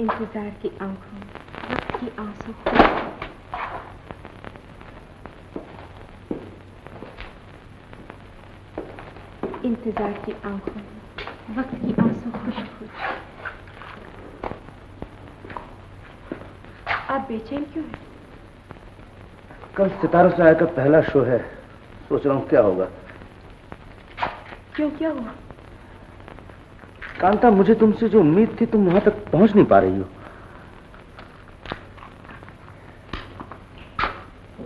इंतजार की आंखों, वक्त की आंसू, इंतजार की आंखों, वक्त की आंसू खुशबू। आप बेचैन क्यों हैं? कल सितारों से आकर पहला शो है, सोच रहा हूँ क्या होगा। क्यों, क्या हुआ? कांता, मुझे तुमसे जो उम्मीद थी तुम वहां तक पहुंच नहीं पा रही हो।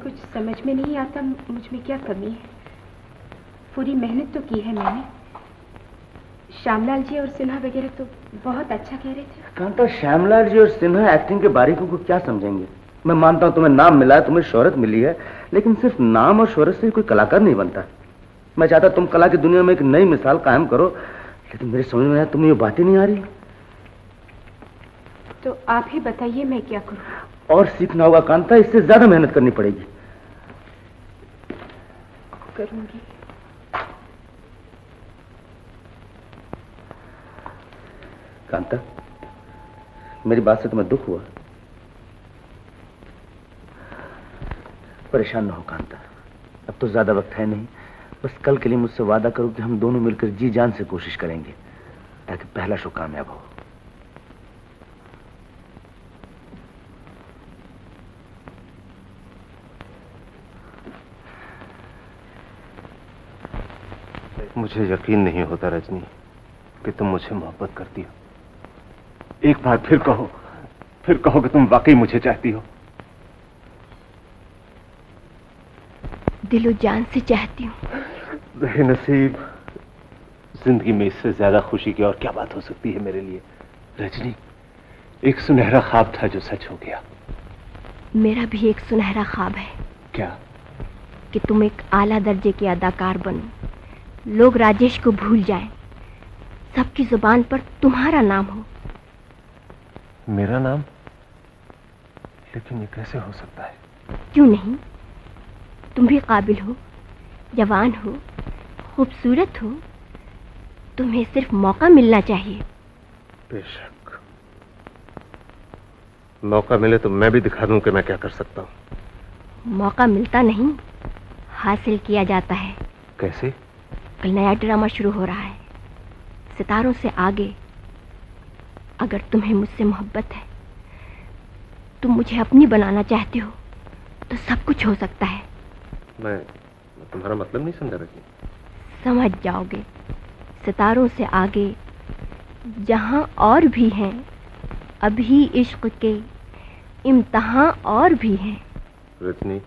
कुछ समझ में नहीं आता मुझ में क्या कमी है। पूरी मेहनत तो की है मैंने। श्यामलाल जी और सिन्हा वगैरह तो बहुत अच्छा कह रहे थे। कांता, श्यामलाल जी और सिन्हा एक्टिंग के बारीकों को क्या समझेंगे? मैं मानता हूं तुम्हें नाम मिला है, तुम्हें शोहरत मिली है, लेकिन सिर्फ नाम और शोहरत से कोई कलाकार नहीं बनता। मैं चाहता तुम कला की दुनिया में एक नई मिसाल कायम करो, लेकिन मेरे समझ में आया तुम्हें ये बातें नहीं आ रही। तो आप ही बताइए मैं क्या करूं? और सीखना होगा कांता, इससे ज्यादा मेहनत करनी पड़ेगी। करूंगी। कांता, मेरी बात से तुम्हें दुख हुआ? परेशान न हो कांता, अब तो ज्यादा वक्त है नहीं, बस कल के लिए मुझसे वादा करो कि हम दोनों मिलकर जी जान से कोशिश करेंगे ताकि पहला शो कामयाब हो। मुझे यकीन नहीं होता रजनी कि तुम मुझे मोहब्बत करती हो। एक बार फिर कहो कि तुम वाकई मुझे चाहती हो। दिलो जान से चाहती हूँ। बेनसीब, जिंदगी में इससे ज्यादा खुशी की और क्या बात हो सकती है मेरे लिए। रजनी, एक सुनहरा ख्वाब था जो सच हो गया। मेरा भी एक सुनहरा ख्वाब है। क्या? कि तुम एक आला दर्जे के अदाकार बनो, लोग राजेश को भूल जाएं, सबकी जुबान पर तुम्हारा नाम हो। मेरा नाम? लेकिन ये कैसे हो सकता है? क्यों नहीं? तुम भी काबिल हो, जवान हो, खूबसूरत हो, तुम्हें सिर्फ मौका मिलना चाहिए। बेशक, मौका मिले तो मैं भी दिखा दूं कि मैं क्या कर सकता हूं। मौका मिलता नहीं, हासिल किया जाता है। कैसे? कल नया ड्रामा शुरू हो रहा है, सितारों से आगे। अगर तुम्हें मुझसे मोहब्बत है, तुम मुझे अपनी बनाना चाहते हो, तो सब कुछ हो सकता है। मैं तुम्हारा मतलब नहीं समझा रही। समझ जाओगे। सितारों से आगे जहां और भी हैं, अभी इश्क के इम्तिहान और भी हैं। रजनी,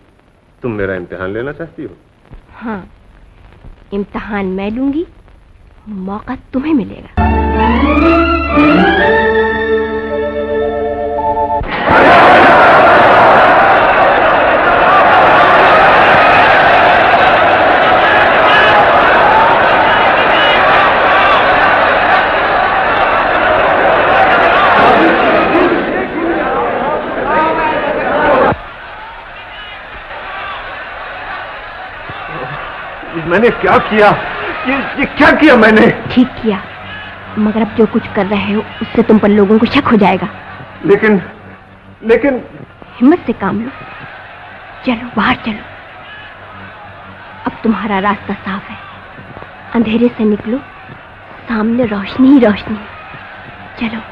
तुम मेरा इम्तिहान लेना चाहती हो? हाँ, इम्तिहान मैं लूंगी, मौका तुम्हें मिलेगा। मैंने क्या किया? ये क्या किया मैंने? ठीक किया, मगर अब जो कुछ कर रहे हो उससे तुम पर लोगों को शक हो जाएगा। लेकिन हिम्मत से काम लो, चलो बाहर चलो। अब तुम्हारा रास्ता साफ है, अंधेरे से निकलो, सामने रोशनी ही रोशनी। चलो।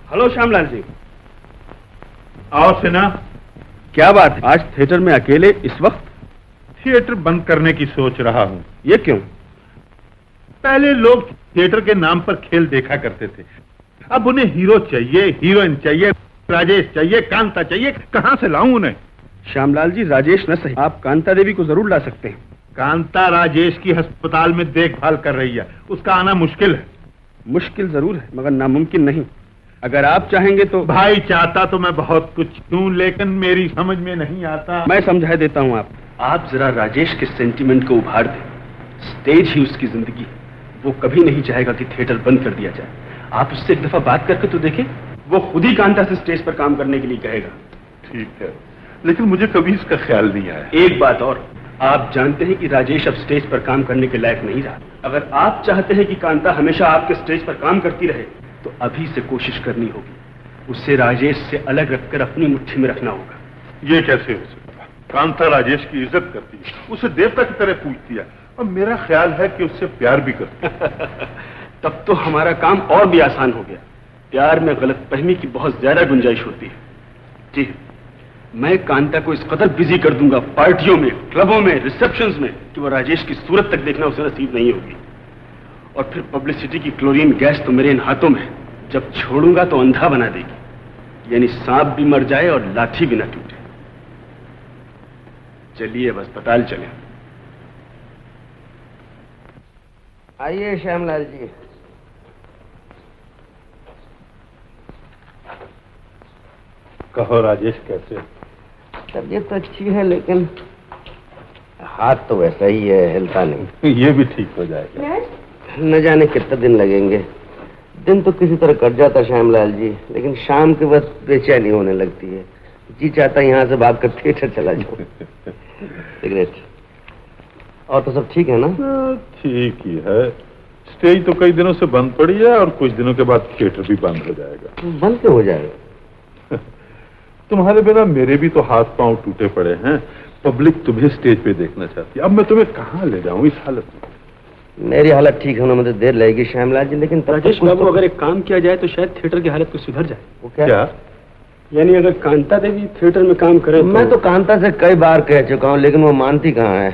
हेलो श्यामलाल जी। आओ सिन्हा। क्या बात है, आज थिएटर में अकेले इस वक्त? थिएटर बंद करने की सोच रहा हूं। ये क्यों? पहले लोग थिएटर के नाम पर खेल देखा करते थे, अब उन्हें हीरो चाहिए, हीरोइन चाहिए, राजेश चाहिए, कांता चाहिए। कहां से लाऊं उन्हें? श्यामलाल जी, राजेश न सही, आप कांता देवी को जरूर ला सकते हैं। कांता राजेश की अस्पताल में देखभाल कर रही है, उसका आना मुश्किल है। मुश्किल जरूर है, मगर नामुमकिन नहीं। अगर आप चाहेंगे तो। भाई, चाहता तो मैं बहुत कुछ हूं, लेकिन मेरी समझ में नहीं आता। मैं समझा देता हूं आप जरा राजेश के सेंटीमेंट को उभार दें। स्टेज ही उसकी जिंदगी, वो कभी नहीं चाहेगा कि थिएटर बंद कर दिया जाए। आप उससे एक दफा बात करके तो देखें, वो खुद ही कांता से स्टेज पर काम करने के लिए कहेगा। ठीक है, लेकिन मुझे कभी इसका ख्याल नहीं आया। एक बात और, आप जानते हैं कि राजेश अब स्टेज पर काम करने के लायक नहीं रहा। अगर आप चाहते हैं कि कांता हमेशा आपके स्टेज पर काम करती रहे, तो अभी से कोशिश करनी होगी। उसे राजेश से अलग रखकर अपनी मुट्ठी में रखना होगा। ये कैसे हो सकता? कांता राजेश की इज्जत करती है, उसे देवता की तरह पूजती है, और मेरा ख्याल है कि उससे प्यार भी करती है। तब तो हमारा काम और भी आसान हो गया। प्यार में गलतफहमी की बहुत ज्यादा गुंजाइश होती है। जी, मैं कांता को इस कदर बिजी कर दूंगा पार्टियों में, क्लबों में, रिसेप्शंस में, कि वो राजेश की सूरत तक देखना उसे नसीब नहीं होगी। और फिर पब्लिसिटी की क्लोरीन गैस तो मेरे इन हाथों में, जब छोड़ूंगा तो अंधा बना देगी, यानी सांप भी मर जाए और लाठी भी ना टूटे। चलिए अब अस्पताल चले। आइए श्यामलाल जी। कहो राजेश, कैसे? तबीयत तो अच्छी है लेकिन हाथ तो वैसा ही है, हिलता नहीं। ये भी ठीक हो जाएगा। न जाने कितने दिन लगेंगे। दिन तो किसी तरह कट जाता श्यामलाल जी, लेकिन शाम के वक्त बेचैनी होने लगती है। जी चाहता यहाँ से भाग कर थिएटर चला जाऊं। सिगरेट। और तो सब ठीक है ना? ठीक ही है। स्टेज तो कई दिनों से बंद पड़ी है और कुछ दिनों के बाद थिएटर भी बंद हो जाएगा। बंद क्यों हो जाएगा? तुम्हारे बिना मेरे भी तो हाथ पांव टूटे पड़े हैं। पब्लिक तुम्हें स्टेज पे देखना चाहती है। अब मैं तुम्हें कहाँ ले जाऊं इस हालत में? मेरी हालत ठीक होने में तो देर लगेगी श्यामलाल जी, लेकिन राजेश बाबू, अगर एक काम किया जाए तो शायद थिएटर की हालत कुछ सुधर जाए। वो क्या? यानी अगर कांता देवी थिएटर में काम करे। मैं तो कांता से कई बार कह चुका हूँ, लेकिन वो मानती कहाँ है।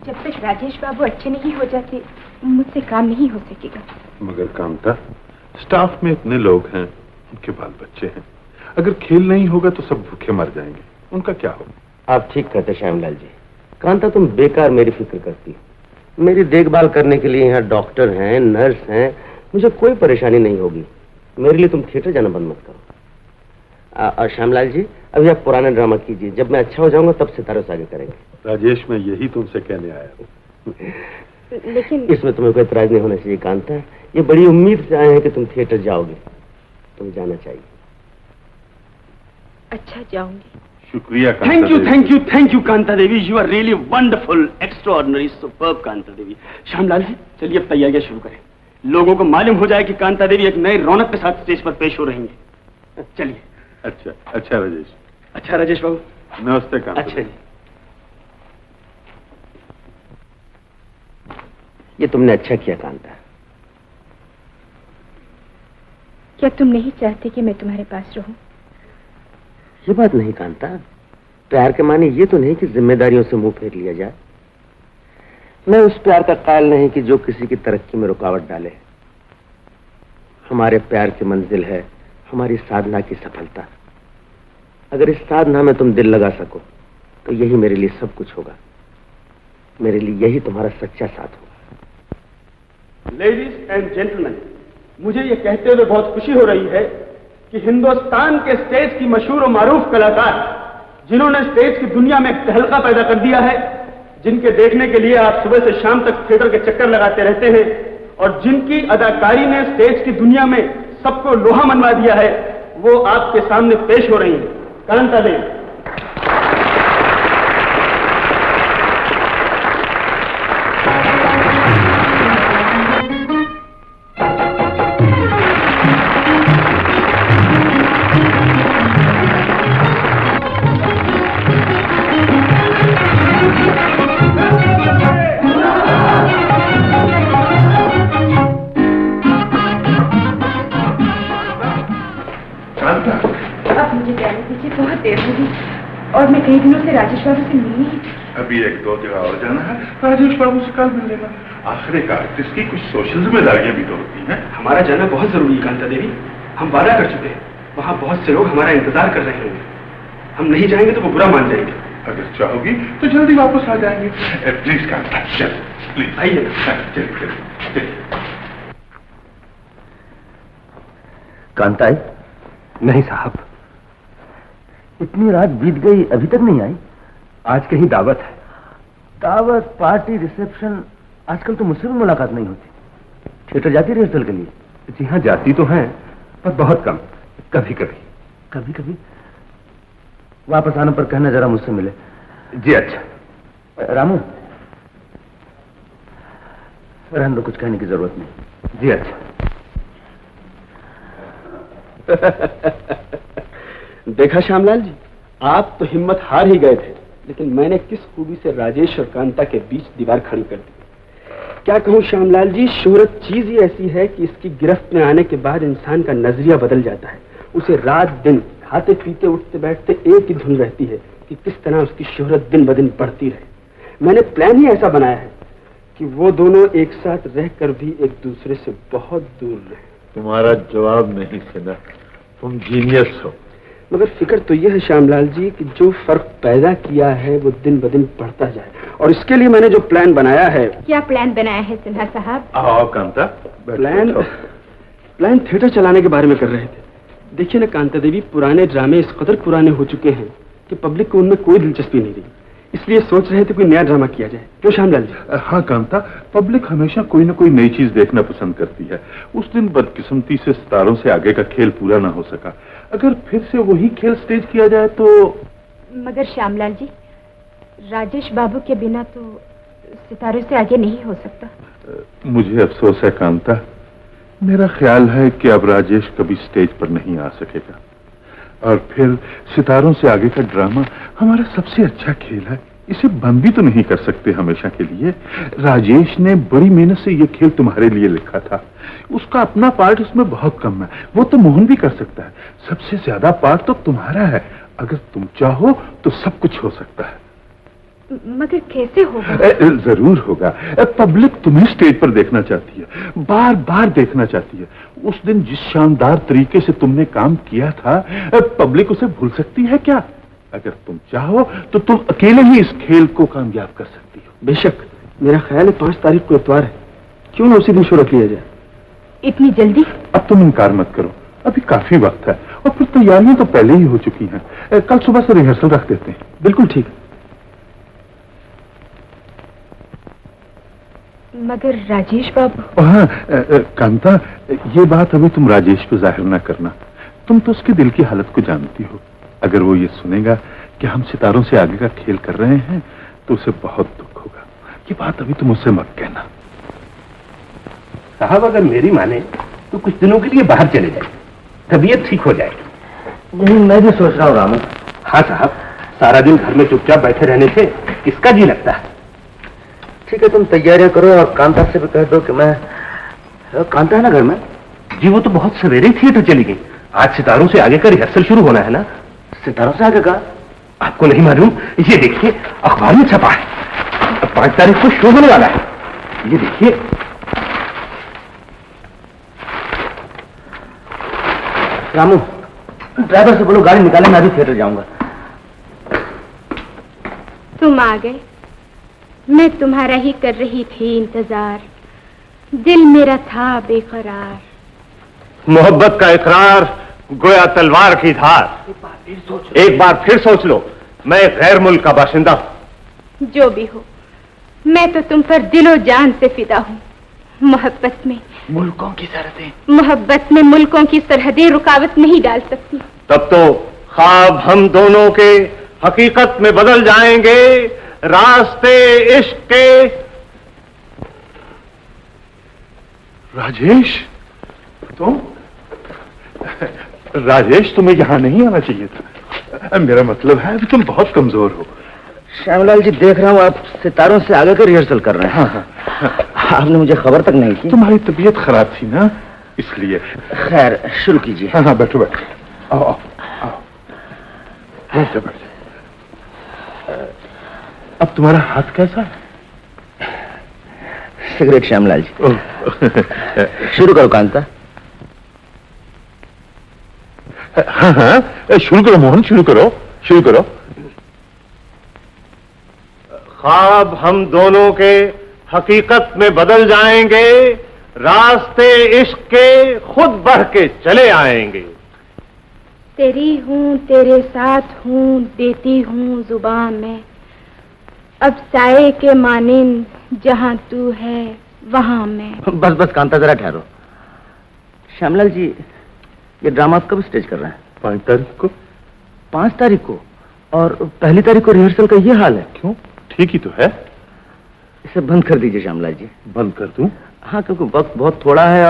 जब तक राजेश बाबू अच्छे नहीं हो जाते मुझसे काम नहीं हो सकेगा। मगर कांता, स्टाफ में इतने लोग हैं, उनके बाल बच्चे हैं। अगर खेल नहीं होगा तो सब भूखे मर जाएंगे, उनका क्या होगा? आप ठीक कहते श्यामलाल जी। कांता, तुम बेकार मेरी फिक्र करती हो। मेरी देखभाल करने के लिए यहाँ डॉक्टर हैं, नर्स हैं, मुझे कोई परेशानी नहीं होगी। मेरे लिए तुम थिएटर जाना बंद मत करो। और श्यामलाल जी, अभी आप पुराना ड्रामा कीजिए, जब मैं अच्छा हो जाऊंगा तब सितारों से आगे करेंगे। राजेश, मैं यही तुमसे कहने आया हूँ। लेकिन इसमें तुम्हें कोई एतराज नहीं होना चाहिए कांता। ये बड़ी उम्मीद से आए हैं कि तुम थिएटर जाओगे, तुम जाना चाहिए। अच्छा, जाऊंगी। शुक्रिया Kanta thank you Kanta Devi. You are really wonderful, extraordinary, superb Kanta Devi. Shyamlal ji, चलिए अब तैयारियां शुरू करें। लोगों को मालूम हो जाए कि कांता देवी एक नई रौनक के साथ स्टेज पर पेश हो रही हैं। चलिए। अच्छा राजेश। अच्छा राजेश बाबू। नमस्ते कांता। अच्छा जी। ये तुमने अच्छा किया कांता। क्या तुम नहीं चाहते कि मैं तुम्हारे पास रहूं? ये बात नहीं कांता। प्यार के माने ये तो नहीं कि जिम्मेदारियों से मुंह फेर लिया जाए। मैं उस प्यार का कायल नहीं कि जो किसी की तरक्की में रुकावट डाले। हमारे प्यार की मंजिल है हमारी साधना की सफलता। अगर इस साधना में तुम दिल लगा सको तो यही मेरे लिए सब कुछ होगा। मेरे लिए यही तुम्हारा सच्चा साथ होगा। लेडीज एंड जेंटलमैन, मुझे ये कहते हुए बहुत खुशी हो रही है कि हिंदुस्तान के स्टेज की मशहूर और मारूफ कलाकार, जिन्होंने स्टेज की दुनिया में एक तहलका पैदा कर दिया है, जिनके देखने के लिए आप सुबह से शाम तक थिएटर के चक्कर लगाते रहते हैं और जिनकी अदाकारी ने स्टेज की दुनिया में सबको लोहा मनवा दिया है, वो आपके सामने पेश हो रही हैं। कांता देवी। अब मुझे जाने दीजिए, बहुत देर होगी और मैं कई दिनों से राजेश बाबू से मिली नहीं। अभी एक दो जगह और जाना है। राजेश बाबू से कल मिल लेना। आखिर आर्टिस्ट की कुछ सोशल जिम्मेदारियां भी तो होती हैं। हमारा जाना बहुत जरूरी है कांता देवी। हम वादा कर चुके हैं, वहाँ बहुत से लोग हमारा इंतजार कर रहे होंगे। हम नहीं जाएंगे तो वो बुरा मान जाएंगे। अगर चाहोगी तो जल्दी वापस आ जाएंगे। प्लीज कांता, चल प्लीज आइए ना। चल। कांता आई? नहीं साहब, इतनी रात बीत गई, अभी तक नहीं आई? आज कहीं दावत है। दावत, पार्टी, रिसेप्शन। आजकल तो मुझसे भी मुलाकात नहीं होती। थिएटर जाती रिहर्सल के लिए? जी हाँ, जाती तो हैं पर बहुत कम, कभी कभी। कभी कभी? वापस आने पर कहना जरा मुझसे मिले। जी अच्छा। रामू, रहने दो, कुछ कहने की जरूरत नहीं। जी अच्छा। देखा श्यामलाल जी, आप तो हिम्मत हार ही गए थे, लेकिन मैंने किस खूबी से राजेश और कांता के बीच दीवार खड़ी कर दी। क्या कहूँ श्यामलाल जी, शोहरत चीज ही ऐसी है कि इसकी गिरफ्त में आने के बाद इंसान का नजरिया बदल जाता है। उसे रात दिन खाते पीते उठते बैठते एक ही धुन रहती है कि किस तरह उसकी शोहरत दिन ब दिन बढ़ती रहे। मैंने प्लान ही ऐसा बनाया है कि वो दोनों एक साथ रहकर भी एक दूसरे से बहुत दूर रहे। तुम्हारा जवाब नहीं सुना। तुम जीनियस हो। मगर फिक्र तो यह है श्यामलाल जी कि जो फर्क पैदा किया है वो दिन ब दिन बढ़ता जाए, और इसके लिए मैंने जो प्लान बनाया है। क्या प्लान बनाया है सिन्हा साहब? आओ कांता। प्लान थिएटर चलाने के बारे में कर रहे थे। देखिए ना कांता देवी, पुराने ड्रामे इस कदर पुराने हो चुके हैं कि पब्लिक को उनमें कोई दिलचस्पी नहीं रही, इसलिए सोच रहे थे कोई नया ड्रामा किया जाए। क्यों श्यामलाल जी? हाँ कांता, पब्लिक हमेशा कोई ना कोई नई चीज देखना पसंद करती है। उस दिन बदकिस्मती से सितारों से आगे का खेल पूरा ना हो सका। अगर फिर से वही खेल स्टेज किया जाए तो। मगर श्यामलाल जी, राजेश बाबू के बिना तो सितारों से आगे नहीं हो सकता। मुझे अफसोस है कांता, मेरा ख्याल है कि अब राजेश कभी स्टेज पर नहीं आ सकेगा, और फिर सितारों से आगे का ड्रामा हमारा सबसे अच्छा खेल है, इसे बंद भी तो नहीं कर सकते हमेशा के लिए। राजेश ने बड़ी मेहनत से यह खेल तुम्हारे लिए लिखा था, उसका अपना पार्ट उसमें बहुत कम है, वो तो मोहन भी कर सकता है। सबसे ज्यादा पार्ट तो तुम्हारा है, अगर तुम चाहो तो सब कुछ हो सकता है। मगर कैसे होगा? जरूर होगा। पब्लिक तुम्हें स्टेज पर देखना चाहती है, बार बार देखना चाहती है। उस दिन जिस शानदार तरीके से तुमने काम किया था, पब्लिक उसे भूल सकती है क्या? अगर तुम चाहो तो तुम अकेले ही इस खेल को कामयाब कर सकती हो। बेशक, मेरा ख्याल है 5 तारीख को इतवार है, क्यों ना उसी दिन शो रख लिया जाए। इतनी जल्दी? अब तुम इनकार मत करो, अभी काफी वक्त है, और फिर तैयारियां तो पहले ही हो चुकी हैं। कल सुबह से रिहर्सल रख देते हैं। बिल्कुल ठीक। मगर राजेश बाबू। हाँ कांता, ये बात अभी तुम राजेश पे जाहिर ना करना, तुम तो उसके दिल की हालत को जानती हो। अगर वो ये सुनेगा कि हम सितारों से आगे का खेल कर रहे हैं तो उसे बहुत दुख होगा। ये बात अभी तुम उससे मत कहना। साहब, अगर मेरी माने तो कुछ दिनों के लिए बाहर चले जाए, तबीयत ठीक हो जाएगी। यही मैं भी सोच रहा हूँ रामन। हाँ साहब, सारा दिन घर में चुपचाप बैठे रहने से किसका जी लगता है। ठीक है, तुम तैयारियां करो और कांता से भी कह दो कि मैं। कांता है ना घर में? जी वो तो बहुत सवेरे थिएटर चली गई। आज सितारों से आगे का रिहर्सल शुरू होना है ना। सितारों से आगे का? आपको नहीं मालूम? ये देखिए, अखबार में छपा है, 5 तारीख को शो होने वाला है। ये देखिए। रामू, ड्राइवर से बोलो गाड़ी निकाले, मैं अभी थिएटर जाऊंगा। तुम आ गए, मैं तुम्हारा ही कर रही थी इंतजार, दिल मेरा था बेकरार। मोहब्बत का इकरार गोया तलवार की धार। एक बार फिर सोच लो, मैं गैर मुल्क का बाशिंदा हूं। जो भी हो, मैं तो तुम पर दिलो जान से फिदा हूँ। मोहब्बत में मुल्कों की सरहदें, मोहब्बत में मुल्कों की सरहदें रुकावट नहीं डाल सकती। तब तो ख्वाब हम दोनों के हकीकत में बदल जाएंगे, रास्ते इश्क के। राजेश, तुम? राजेश, तुम्हें यहाँ नहीं आना चाहिए था। मेरा मतलब है कि तुम बहुत कमजोर हो। श्यामलाल जी, देख रहा हूँ आप सितारों से आगे का रिहर्सल कर रहे हैं। हाँ। आपने मुझे खबर तक नहीं की। तुम्हारी तबीयत खराब थी ना, इसलिए। खैर, शुरू कीजिए। हाँ, बैठो बैठो। आओ आओ आओ, बैठ जाओ बैठ जाओ। अब तुम्हारा हाथ कैसा है? सिगरेट श्यामलाल जी। शुरू करो कांता। हाँ हाँ, शुरू करो मोहन, शुरू करो शुरू करो। ख्वाब हम दोनों के हकीकत में बदल जाएंगे, रास्ते इश्क के खुद बढ़ के चले आएंगे। तेरी हूँ, तेरे साथ हूँ, देती हूँ जुबान में, अब साए के मानिंद जहाँ तू है वहाँ मैं। बस बस कांता, जरा ठहरो। श्यामलाल जी, ये ड्रामा आप कब स्टेज कर रहे हैं? 5 तारीख को। 5 तारीख को? और पहली तारीख को रिहर्सल का ये हाल है? क्यों, ठीक ही तो है। इसे बंद कर दीजिए श्यामलाल जी। बंद कर दूं? हाँ, क्योंकि वक्त बहुत थोड़ा है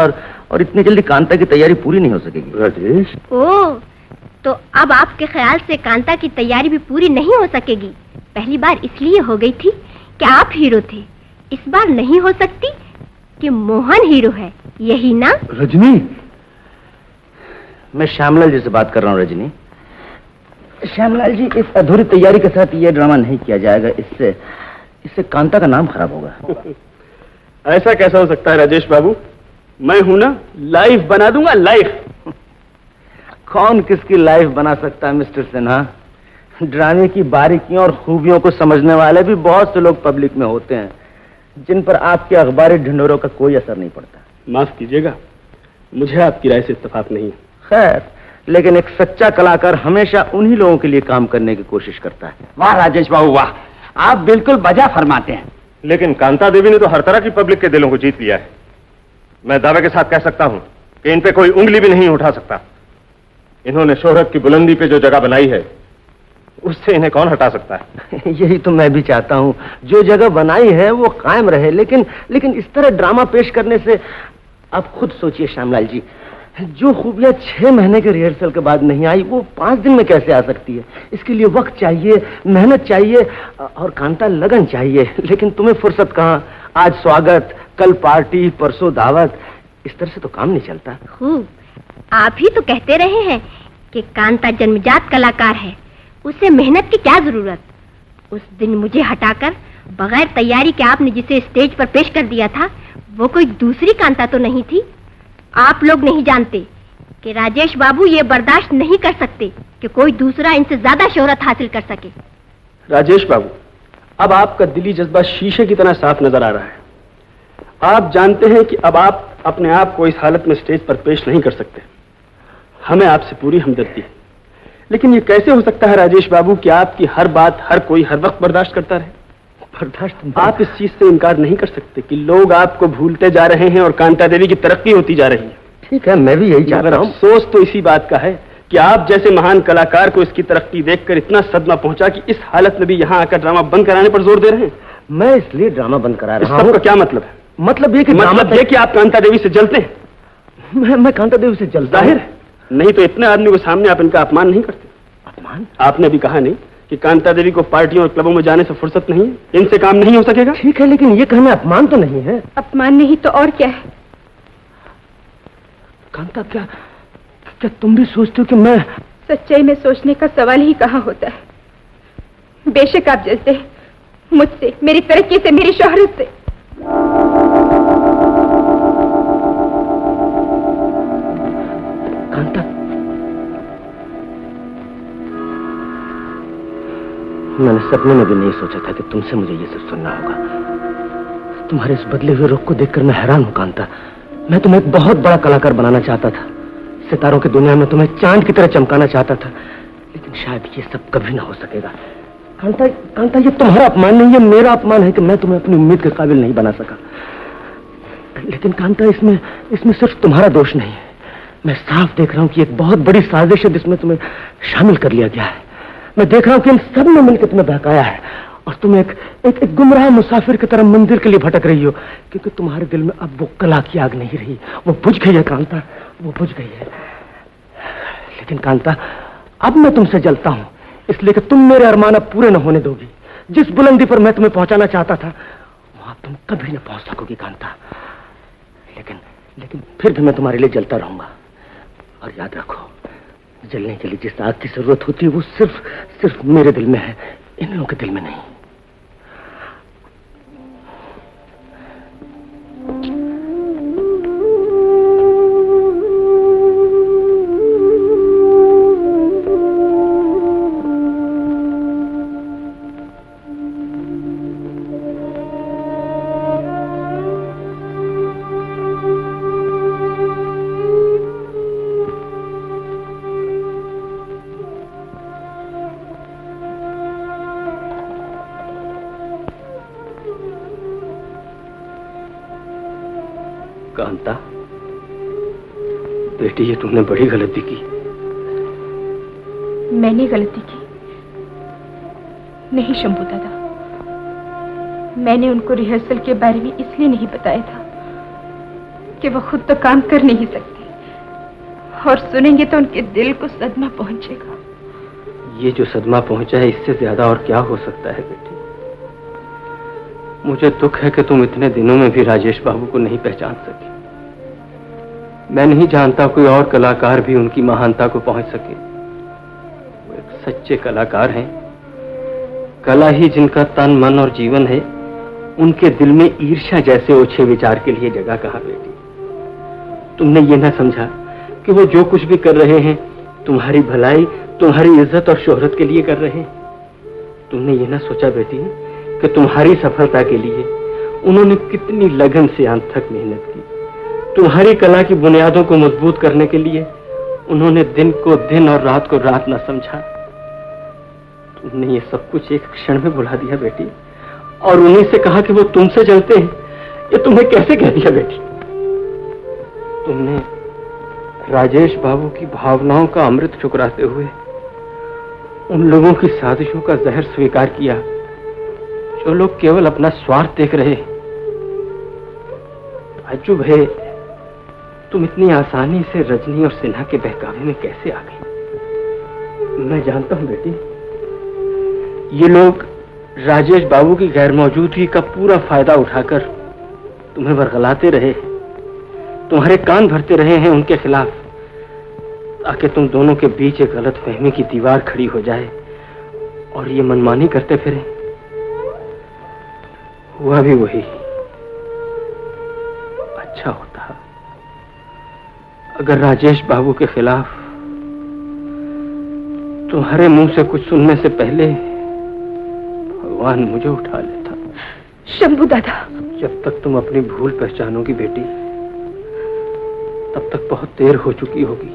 और इतनी जल्दी कांता की तैयारी पूरी नहीं हो सकेगी। राजेश, ओह, तो अब आपके ख्याल से कांता की तैयारी भी पूरी नहीं हो सकेगी। पहली बार इसलिए हो गई थी कि आप हीरो थे, इस बार नहीं हो सकती कि मोहन हीरो है, यही ना? रजनी, मैं श्यामलाल जी से बात कर रहा हूँ। रजनी, श्यामलाल जी, इस अधूरी तैयारी के साथ ये ड्रामा नहीं किया जाएगा, इससे कांता का नाम खराब होगा। ऐसा कैसा हो सकता है राजेश बाबू? मैं हूं ना, लाइफ बना दूंगा, लाइफ। कौन किसकी लाइफ बना सकता है मिस्टर सिन्हा? ड्रामे की बारीकियों और खूबियों को समझने वाले भी बहुत से लोग पब्लिक में होते हैं, जिन पर आपके अखबारी ढिंढोरों का कोई असर नहीं पड़ता। माफ कीजिएगा, मुझे आपकी राय से इत्तेफाक नहीं। खैर, लेकिन एक सच्चा कलाकार हमेशा उन्हीं लोगों के लिए काम करने की कोशिश करता है। वाह राजेश बाबू वाह, आप बिल्कुल बजा फरमाते हैं। लेकिन कांता देवी ने तो हर तरह की पब्लिक के दिलों को जीत लिया है। मैं दावे के साथ कह सकता हूं कि इन पे कोई उंगली भी नहीं उठा सकता। इन्होंने शोहरत की बुलंदी पे जो जगह बनाई है, उससे इन्हें कौन हटा सकता है? यही तो मैं भी चाहता हूं, जो जगह बनाई है वो कायम रहे। लेकिन इस तरह ड्रामा पेश करने से, आप खुद सोचिए श्यामलाल जी, जो खूबियां 6 महीने के रिहर्सल के बाद नहीं आई, वो 5 दिन में कैसे आ सकती है? इसके लिए वक्त चाहिए, मेहनत चाहिए और कांता लगन चाहिए। लेकिन तुम्हें फुर्सत कहाँ? आज स्वागत, कल पार्टी, परसों दावत, इस तरह से तो काम नहीं चलता। खूब, आप ही तो कहते रहे हैं कि कांता जन्मजात कलाकार है, उसे मेहनत की क्या जरूरत। उस दिन मुझे हटाकर बगैर तैयारी के आपने जिसे स्टेज पर पेश कर दिया था, वो कोई दूसरी कांता तो नहीं थी। आप लोग नहीं जानते कि राजेश बाबू ये बर्दाश्त नहीं कर सकते कि कोई दूसरा इनसे ज्यादा शोहरत हासिल कर सके। राजेश बाबू, अब आपका दिली जज्बा शीशे की तरह साफ नजर आ रहा है। आप जानते हैं कि अब आप अपने आप को इस हालत में स्टेज पर पेश नहीं कर सकते। हमें आपसे पूरी हमदर्दी है, लेकिन ये कैसे हो सकता है राजेश बाबू कि आपकी हर बात हर कोई हर वक्त बर्दाश्त करता रहे? बर्दाश्त? आप इस चीज से इनकार नहीं कर सकते कि लोग आपको भूलते जा रहे हैं और कांता देवी की तरक्की होती जा रही है। ठीक है, मैं भी यही चाहता हूं। अफसोस तो इसी बात का है कि आप जैसे महान कलाकार को इसकी तरक्की देखकर इतना सदमा पहुंचा कि इस हालत में भी यहाँ आकर ड्रामा बंद कराने पर जोर दे रहे हैं। मैं इसलिए ड्रामा बंद करा रहा हूं। सबका क्या मतलब है? मतलब ये कि आप कांता देवी से जलते हैं। मैं कांता देवी से जलता जाहिर है, नहीं तो इतने आदमी के सामने आप इनका अपमान नहीं करते। अपमान? आपने भी कहा नहीं कि कांता देवी को पार्टियों और क्लबों में जाने से फुर्सत नहीं है, इनसे काम नहीं हो सकेगा। ठीक है, लेकिन ये कहना अपमान तो नहीं है। अपमान नहीं तो और क्या है? कांता, क्या तुम भी सोचते हो कि मैं? सच्चाई में सोचने का सवाल ही कहाँ होता है। बेशक आप जलते हैं मुझसे, मेरी तरक्की से, मेरी शोहरत से। कांता, मैंने सपने में भी नहीं सोचा था कि तुमसे मुझे ये सब सुनना होगा। तुम्हारे इस बदले हुए रुख को देखकर मैं हैरान हूं कांता। मैं तुम्हें एक बहुत बड़ा कलाकार बनाना चाहता था, सितारों की दुनिया में तुम्हें चांद की तरह चमकाना चाहता था, लेकिन शायद ये सब कभी ना हो सकेगा। कांता, ये तुम्हारा अपमान नहीं है, मेरा अपमान है कि मैं तुम्हें अपनी उम्मीद के काबिल नहीं बना सका। लेकिन कांता, इसमें सिर्फ तुम्हारा दोष नहीं है। मैं साफ देख रहा हूं कि एक बहुत बड़ी साजिश है जिसमें तुम्हें शामिल कर लिया गया है। मैं देख रहा हूं कि इन सब ने मिलकर तुम्हें बहकाया है और तुम एक गुमराह मुसाफिर की तरह मंदिर के लिए भटक रही हो, क्योंकि तुम्हारे दिल में अब वो कला की आग नहीं रही, वो बुझ गई है कांता, वो बुझ गई है। लेकिन कांता, अब मैं तुमसे जलता हूं इसलिए कि तुम मेरे अरमान अब पूरे न होने दोगी। जिस बुलंदी पर मैं तुम्हें पहुंचाना चाहता था, वहां तुम कभी न पहुंच सकोगी कांता। लेकिन फिर भी मैं तुम्हारे लिए जलता रहूंगा। और याद रखो, जलने के लिए जिस आग की जरूरत होती है वो सिर्फ मेरे दिल में है, इन लोगों के दिल में नहीं। कांता, बेटी, ये तुमने बड़ी गलती की। मैंने गलती की? नहीं शंभू दादा, मैंने उनको रिहर्सल के बारे में इसलिए नहीं बताया था कि वो खुद तो काम कर नहीं सकते, और सुनेंगे तो उनके दिल को सदमा पहुंचेगा। ये जो सदमा पहुंचा है, इससे ज्यादा और क्या हो सकता है बेटी? मुझे दुख है कि तुम इतने दिनों में भी राजेश बाबू को नहीं पहचान सकी। मैं नहीं जानता कोई और कलाकार भी उनकी महानता को पहुंच सके। वो एक सच्चे कलाकार हैं। कला ही जिनका तन, मन और जीवन है, उनके दिल में ईर्ष्या जैसे ओछे विचार के लिए जगह कहाँ बेटी? तुमने ये ना समझा कि वो जो कुछ भी कर रहे हैं तुम्हारी भलाई, तुम्हारी इज्जत और शोहरत के लिए कर रहे हैं? तुमने ये ना सोचा बेटी कि तुम्हारी सफलता के लिए उन्होंने कितनी लगन से अंत तक मेहनत की? तुम्हारी कला की बुनियादों को मजबूत करने के लिए उन्होंने दिन को दिन और रात को रात न समझा। तुमने ये सब कुछ एक क्षण में भुला दिया बेटी, और उन्हीं से कहा कि वो तुमसे जलते हैं। ये तुम्हें कैसे कह दिया बेटी? तुमने राजेश बाबू की भावनाओं का अमृत ठुकराते हुए उन लोगों की साजिशों का जहर स्वीकार किया जो लोग केवल अपना स्वार्थ देख रहे। ताज्जुब है, तुम इतनी आसानी से रजनी और सिन्हा के बहकावे में कैसे आ गई? मैं जानता हूं बेटी, ये लोग राजेश बाबू की गैर मौजूदगी का पूरा फायदा उठाकर तुम्हें बरगलाते रहे, तुम्हारे कान भरते रहे हैं उनके खिलाफ, ताकि तुम दोनों के बीच एक गलतफहमी की दीवार खड़ी हो जाए और ये मनमानी करते फिरे। हुआ भी वही। अच्छा होता अगर राजेश बाबू के खिलाफ तुम्हारे मुंह से कुछ सुनने से पहले भगवान मुझे उठा लेता। शंभू दादा, जब तक तुम अपनी भूल पहचानोगी बेटी, तब तक बहुत देर हो चुकी होगी।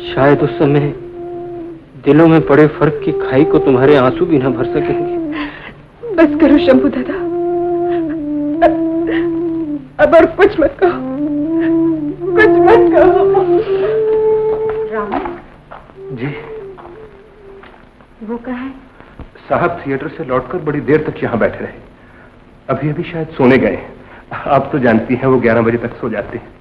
शायद उस समय दिलों में पड़े फर्क की खाई को तुम्हारे आंसू भी न भर सकेंगे। बस करो शंभू दादा, अब और कुछ मत कहो, कुछ मत कहो। राम जी वो कहाँ है? साहब थिएटर से लौटकर बड़ी देर तक यहाँ बैठे रहे, अभी अभी शायद सोने गए। आप तो जानती हैं वो 11 बजे तक सो जाते हैं।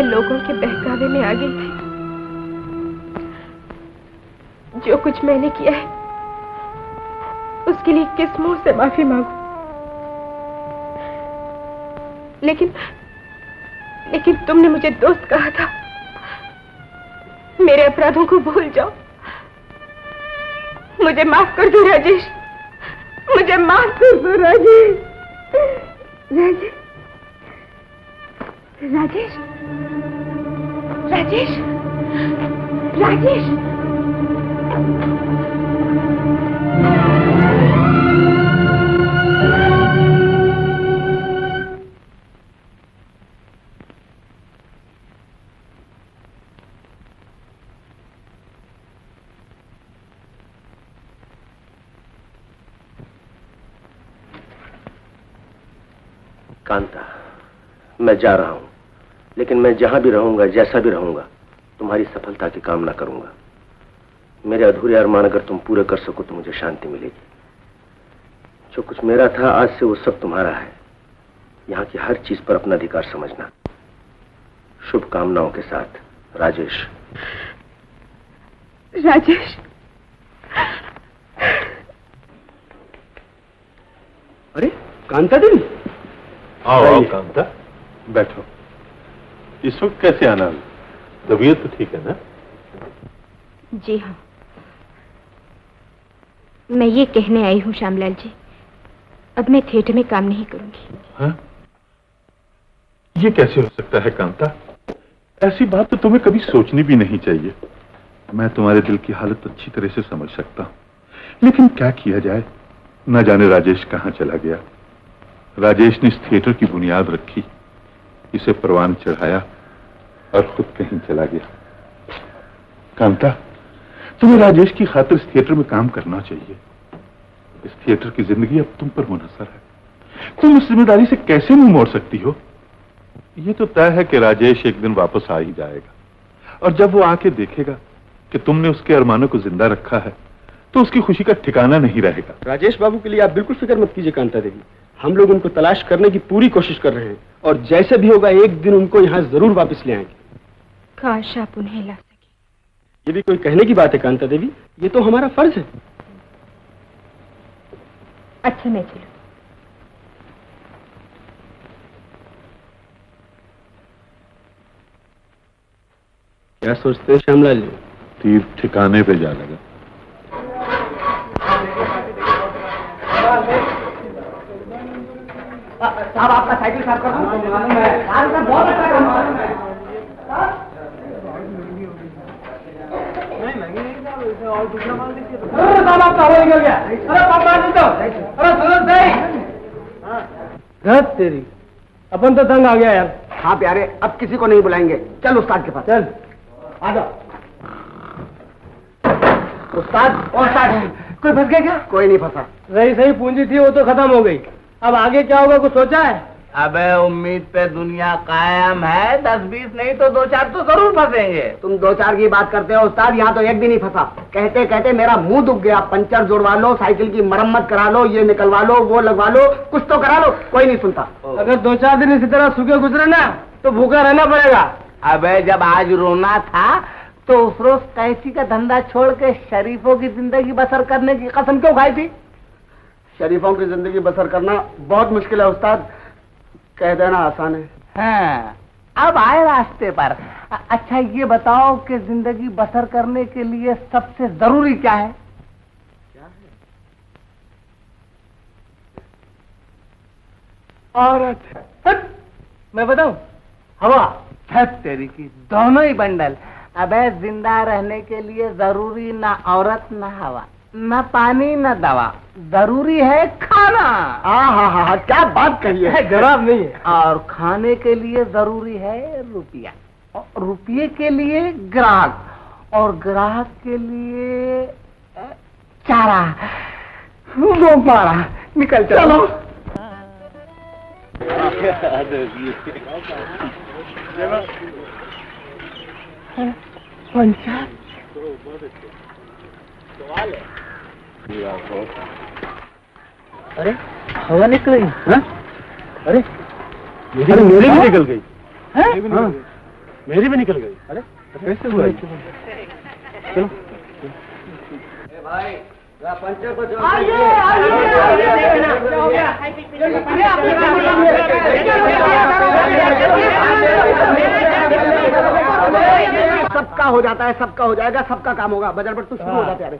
लोगों के बहकावे में आ गई थी। जो कुछ मैंने किया है उसके लिए किस मुंह से माफी मांगू? लेकिन तुमने मुझे दोस्त कहा था। मेरे अपराधों को भूल जाओ, मुझे माफ कर दो राजेश, मुझे माफ कर दो राजेश। राजेश, राजेश, राजेश, राजेश। कांता, मैं जा रहा हूं, लेकिन मैं जहां भी रहूंगा, जैसा भी रहूंगा, तुम्हारी सफलता की कामना करूंगा। मेरे अधूरे अरमान अगर तुम पूरे कर सको तो मुझे शांति मिलेगी। जो कुछ मेरा था आज से वो सब तुम्हारा है। यहाँ की हर चीज पर अपना अधिकार समझना। शुभकामनाओं के साथ, राजेश। राजेश, अरे कांता देवी, आओ आओ कांता, बैठो। इस वक्त कैसे आना? तबीयत तो ठीक है ना? जी हाँ, मैं ये कहने आई हूँ श्यामलाल जी, अब मैं थिएटर में काम नहीं करूंगी। हाँ? ये कैसे हो सकता है कांता? ऐसी बात तो तुम्हें कभी सोचनी भी नहीं चाहिए। मैं तुम्हारे दिल की हालत अच्छी तरह से समझ सकता हूँ, लेकिन क्या किया जाए? न जाने राजेश कहाँ चला गया। राजेश ने इस थिएटर की बुनियाद रखी, इसे परवान चढ़ाया और खुद कहीं चला गया। कांता, तुम्हें राजेश की खातिर इस थिएटर में काम करना चाहिए। इस थिएटर की जिंदगी अब तुम पर मुनहसर है। तुम इस जिम्मेदारी से कैसे मुंह मोड़ सकती हो? ये तो तय है कि राजेश एक दिन वापस आ ही जाएगा, और जब वो आके देखेगा कि तुमने उसके अरमानों को जिंदा रखा है तो उसकी खुशी का ठिकाना नहीं रहेगा। राजेश बाबू के लिए आप बिल्कुल फिक्र मत कीजिए कांता देवी, हम लोग उनको तलाश करने की पूरी कोशिश कर रहे हैं, और जैसे भी होगा एक दिन उनको यहाँ जरूर वापस ले आएंगे। काश आप उन्हें ला सके। ये भी कोई कहने की बात है कांता देवी, ये तो हमारा फर्ज है। अच्छा मैं चलूं? क्या सोचते हो श्यामलाल जी? तीर ठिकाने पे जा लगा। साहब आपका साइकिल साफ कर दूं? बहुत अच्छा काम है। साहब आपका हवा निकल गया। अरे पापा तो अरे सुनो सही तेरी अपन तो तंग आ गया यार। हाँ प्यारे, अब किसी को नहीं बुलाएंगे। चल उस्ताद के पास चल। आ जाओ। उस्ताद कोई फंस गया क्या? कोई नहीं फंसा। सही सही पूंजी थी वो तो खत्म हो गई। अब आगे क्या होगा कुछ सोचा है? अबे उम्मीद पे दुनिया कायम है। 10-20 नहीं तो 2-4 तो जरूर फंसेंगे। तुम 2-4 की बात करते हो उस्ताद, यहाँ तो एक भी नहीं फंसा। कहते कहते मेरा मुंह दुख गया। पंचर जुड़वा लो, साइकिल की मरम्मत करा लो, ये निकलवा लो, वो लगवा लो, कुछ तो करा लो, कोई नहीं सुनता। अगर 2-4 दिन इसी तरह सूखे गुजरे ना तो भूखा रहना पड़ेगा। अबे जब आज रोना था तो उस रोज कैसी का धंधा छोड़ के शरीफों की जिंदगी बसर करने की कसम क्यों खाई थी? शरीफों की जिंदगी बसर करना बहुत मुश्किल है उस्ताद, कह देना आसान है। हाँ, अब आए रास्ते पर। अच्छा ये बताओ कि जिंदगी बसर करने के लिए सबसे जरूरी क्या है? औरत। मैं बताऊं? हवा। छत तेरी की दोनों ही बंडल। अबे जिंदा रहने के लिए जरूरी ना औरत ना हवा, न पानी न दवा, जरूरी है खाना। हाँ, क्या बात कही है, जवाब नहीं है। और खाने के लिए जरूरी है रुपया, और रुपये के लिए ग्राहक, और ग्राहक के लिए चारा। वो मारा, निकल चलो। पंचायत अरे हवा निकल गई। हाँ? अरे मेरी भी निकल गई। हाँ? मेरी भी निकल गई। अरे कैसे हुआ? चलो भाई पंचर को सबका हो जाता है, सबका हो जाएगा, सबका काम होगा। बजर पर तू शुरू हो जा प्यारे।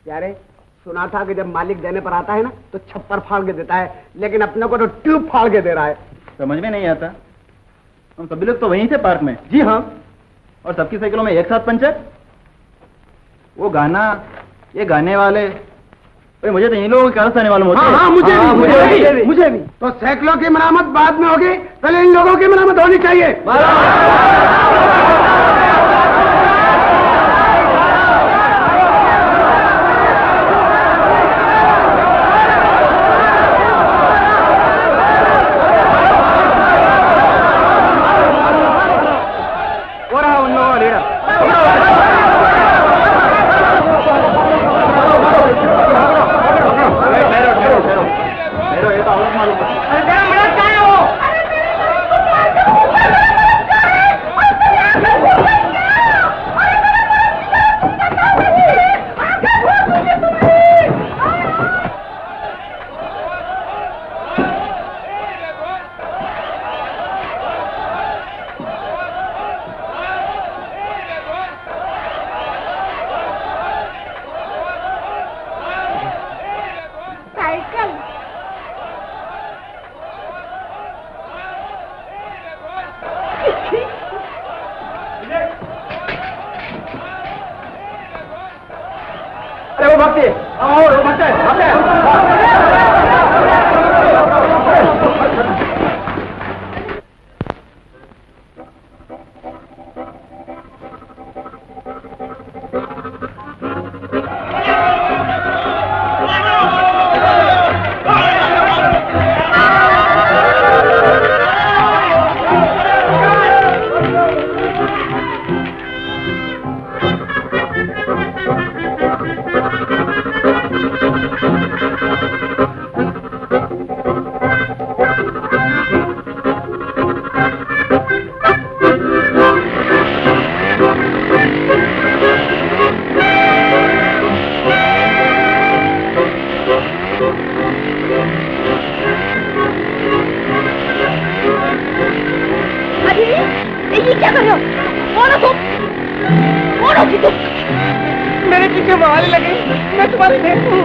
प्यारे सुना था कि जब मालिक देने पर आता है ना तो छप्पर फाड़ के देता है, लेकिन अपने को तो ट्यूब फाड़ के दे रहा है। समझ में नहीं आता। हम सभी लोग तो वहीं थे पार्क में। जी हाँ। और सबकी साइकिलों में एक साथ पंचर। वो गाना, ये गाने वाले, मुझे तो इन लोगों की आने वाले होते हैं। हाँ, मुझे भी। तो सैकड़ों की मरामत बाद में होगी, पहले इन लोगों की मरामत होनी चाहिए। हो रहा उन लोगों का लीडर। अरे वो भक्ति, वो भक्ति। मेरे पीछे बवाली लगी, मैं तुम्हारी बहन हूँ।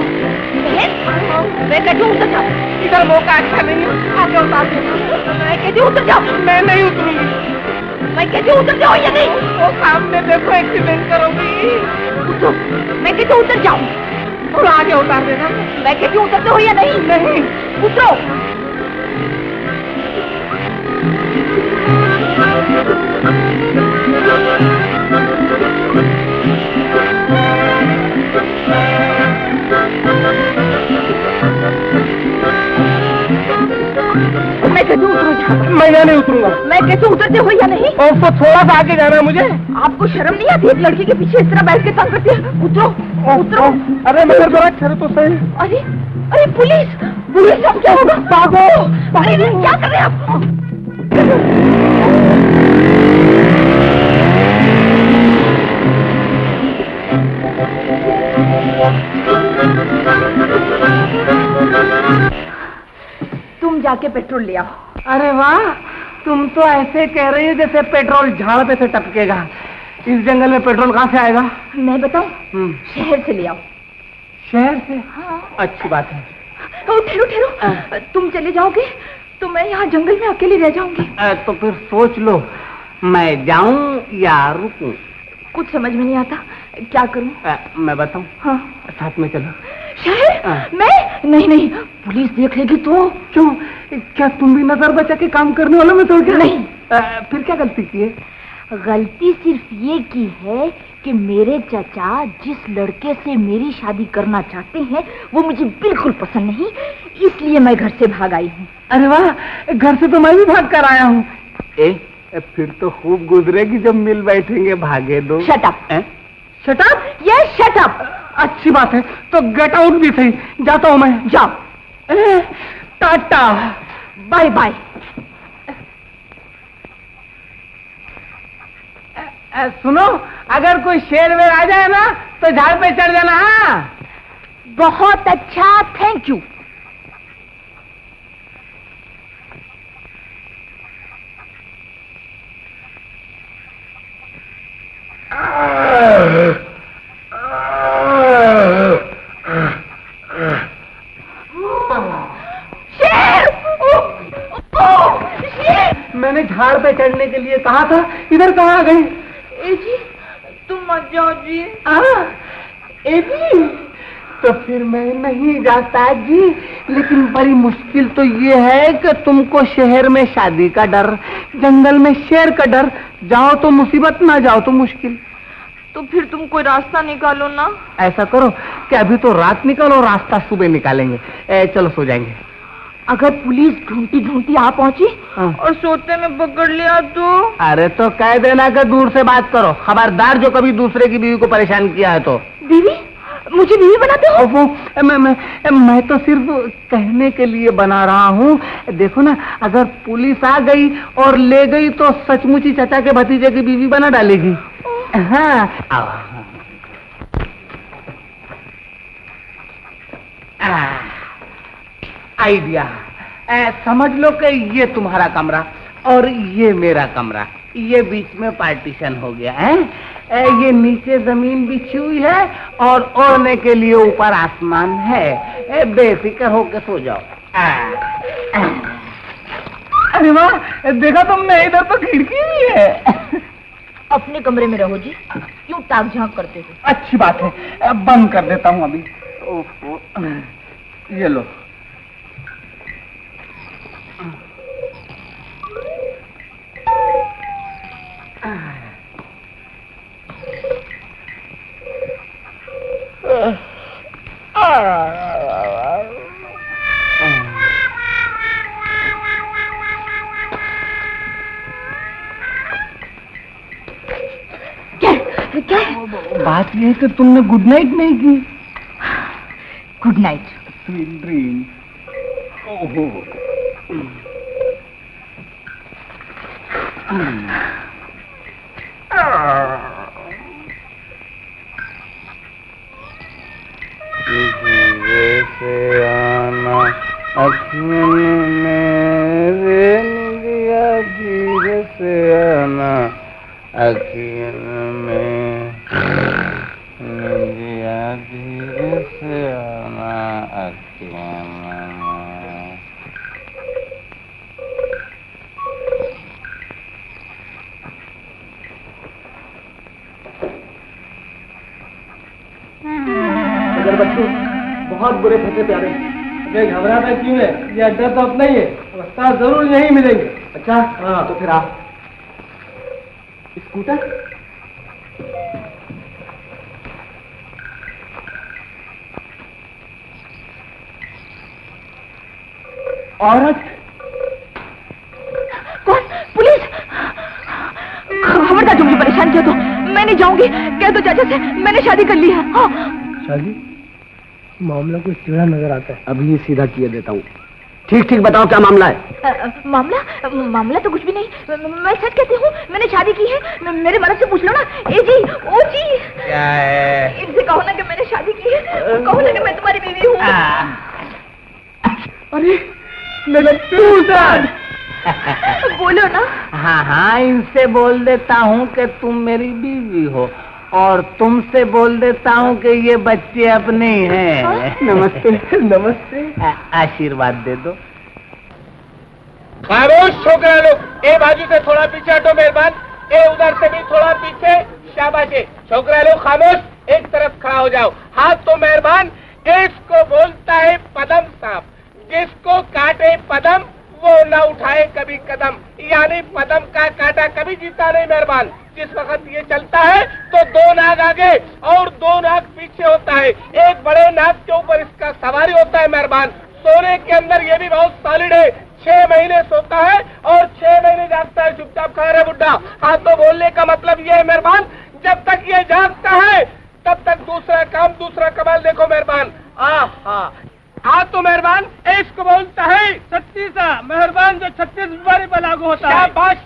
मैं कहती हूँ उतर जाओ। इधर मौका अच्छा नहीं है, आगे उतार दो। मैं कहती हूँ उतर जाओ। मैं नहीं उतरूंगी। मैं कहती हूँ उतर जाओ या नहीं? वो सामने देखो, एक्सीडेंट करोगी। उतरो। मैं कहती हूँ उतर जाओ। और आगे उतार देना। मैं कहती हूँ उतरते हो या नहीं? नहीं। उतरो। मैं कहती हूँ उतरो। मैं यहाँ नहीं उतरूंगा। मैं कहती हूँ उतरते हो या नहीं? और तो थोड़ा सा आगे जाना है मुझे। आपको शर्म नहीं आती एक लड़की के पीछे इस तरह बैठ के तंग करती है? उतरो, उतरो। अरे मगर जरा चलो तो सही। अरे अरे पुलिस, पुलिस अब क्या होगा? भागो। अरे क्या कर रहे हैं आप? तुम जाके पेट्रोल ले आओ। अरे वाह, तुम तो ऐसे कह रही हो जैसे पेट्रोल झाड़ पे से टपकेगा। इस जंगल में पेट्रोल कहाँ से आएगा? मैं बताऊं? शहर से ले आओ। शहर से? हाँ। अच्छी बात है। ठहरो ठहरो, तुम चले जाओगे तो मैं यहाँ जंगल में अकेली रह जाऊंगी। तो फिर सोच लो, मैं जाऊं या रुकूं? कुछ समझ में नहीं आता, क्या करूं? मैं बताऊं? हाँ। साथ में चलो। शहर? मैं? नहीं नहीं, पुलिस देख लेगी तो। क्यों? क्या तुम भी नजर बचा के काम करने वालों में तो क्या? नहीं। फिर क्या गलती की है? गलती सिर्फ ये की है कि मेरे चाचा जिस लड़के से मेरी शादी करना चाहते हैं वो मुझे बिल्कुल पसंद नहीं, इसलिए मैं घर से भाग आई हूँ। अरे वाह, घर से तो मैं भी भाग कर आया हूँ। फिर तो खूब गुजरेगी जब मिल बैठेंगे। भागे दो। Shut up. Shut up? ये शट अप। अच्छी बात है, तो गेट आउट भी सही। जाता हूँ मैं। जाओ। Tata, bye bye. सुनो, अगर कोई शेर वेर आ जाए ना तो झाड़ पे चढ़ जाना। हाँ, बहुत अच्छा, थैंक यू। मैंने झाड़ पे चढ़ने के लिए कहा था, इधर कहाँ आ गई? जी, तुम मत जाओ जी। जी, तो फिर मैं नहीं जाता जी। लेकिन बड़ी मुश्किल तो ये है कि तुमको शहर में शादी का डर, जंगल में शेर का डर। जाओ तो मुसीबत, ना जाओ तो मुश्किल। तो फिर तुम कोई रास्ता निकालो ना। ऐसा करो कि अभी तो रात निकालो, रास्ता सुबह निकालेंगे। चलो सो जाएंगे। अगर पुलिस ढूंढती ढूंढती आ पहुंची और सोते में पकड़ लिया तो? अरे तो कह देना कि दूर से बात करो। खबरदार जो कभी दूसरे की बीवी को परेशान किया है तो। बीवी? मुझे बीवी बनाते हो? वो मैं तो सिर्फ कहने के लिए बना रहा हूँ। देखो ना, अगर पुलिस आ गई और ले गई तो सचमुच ही चाचा के भतीजे की बीवी बना डालेगी। हाँ, आइडिया। समझ लो कि ये तुम्हारा कमरा और ये मेरा कमरा, ये बीच में पार्टीशन हो गया है। ये नीचे जमीन बिछी हुई है और ओढ़ने के लिए ऊपर आसमान है। बेफिक्र होके सो जाओ। अरे वाह, देखा तुमने, इधर तो खिड़की भी है। अपने कमरे में रहो जी, क्यों ताक झांक करते हो? अच्छी बात है, बंद कर देता हूँ अभी। ये लो। क्या? बात ये है कि तुमने गुड नाइट नहीं की। Good night. Sweet dream. ओहो। से आना अखियों मेरे निदिया, धीरे से आना अखियों में निदिया। धीरे से आना अकेला। अगर बच्चों बहुत बुरे फंसे प्यारे, ये घबराना क्यों है? ये अड्डा तो अपना ही है, उस्ताद जरूर यहीं मिलेंगे। अच्छा हाँ, तो फिर आप स्कूटर औरत कौन? पुलिस? खबरदार जो मुझे परेशान किया तो मैं नहीं जाऊंगी। कह दो चाचा से मैंने शादी कर ली है। हाँ। शादी? मामला कुछ टेढ़ा नजर आता है। अभी सीधा किए देता हूँ। ठीक ठीक बताओ क्या मामला है? मामला तो कुछ भी नहीं। मैं सच कहती हूँ, मैंने शादी की है। मेरे मर्द से पूछ लो ना। ए जी, ओ जी, क्या है? इनसे कहो ना कि मैंने शादी की है। कहो ना कि मैं तुम्हारी बीवी हूँ। अरे मेरा टूटन। बोलो ना। हाँ हाँ, इनसे बोल देता हूँ कि तुम मेरी बीवी हो, और तुमसे बोल देता हूँ कि ये बच्चे अपने ही हैं। नमस्ते। नमस्ते। आशीर्वाद दे दो। खामोश छोकरा लोग, ए बाजू से थोड़ा पीछे हटो मेहरबान। ए उधर से भी थोड़ा पीछे, शाबाश। छोकरा लोग खामोश, एक तरफ खड़ा हो जाओ। हाथ तो मेहरबान। इसको बोलता है पदम सांप। जिसको काटे पदम वो न उठाए कभी कदम, यानी पदम का काटा कभी जीता नहीं मेहरबान। जिस वक्त ये चलता है तो दो नाग आगे और दो नाग पीछे होता है। एक बड़े नाग के ऊपर इसका सवारी होता है मेहरबान। सोने के अंदर ये भी बहुत सॉलिड है। 6 महीने सोता है और 6 महीने जागता है। चुपचाप खड़ा रहे बुड्ढा। हाँ, तो बोलने का मतलब ये है मेहरबान, जब तक ये जागता है तब तक दूसरा काम दूसरा कमाल देखो मेहरबान। हाँ तो मेहरबान, इसको बोलता है 36 मेहरबान, जो 36 बीमारी पर लागू होता है। शाबाश।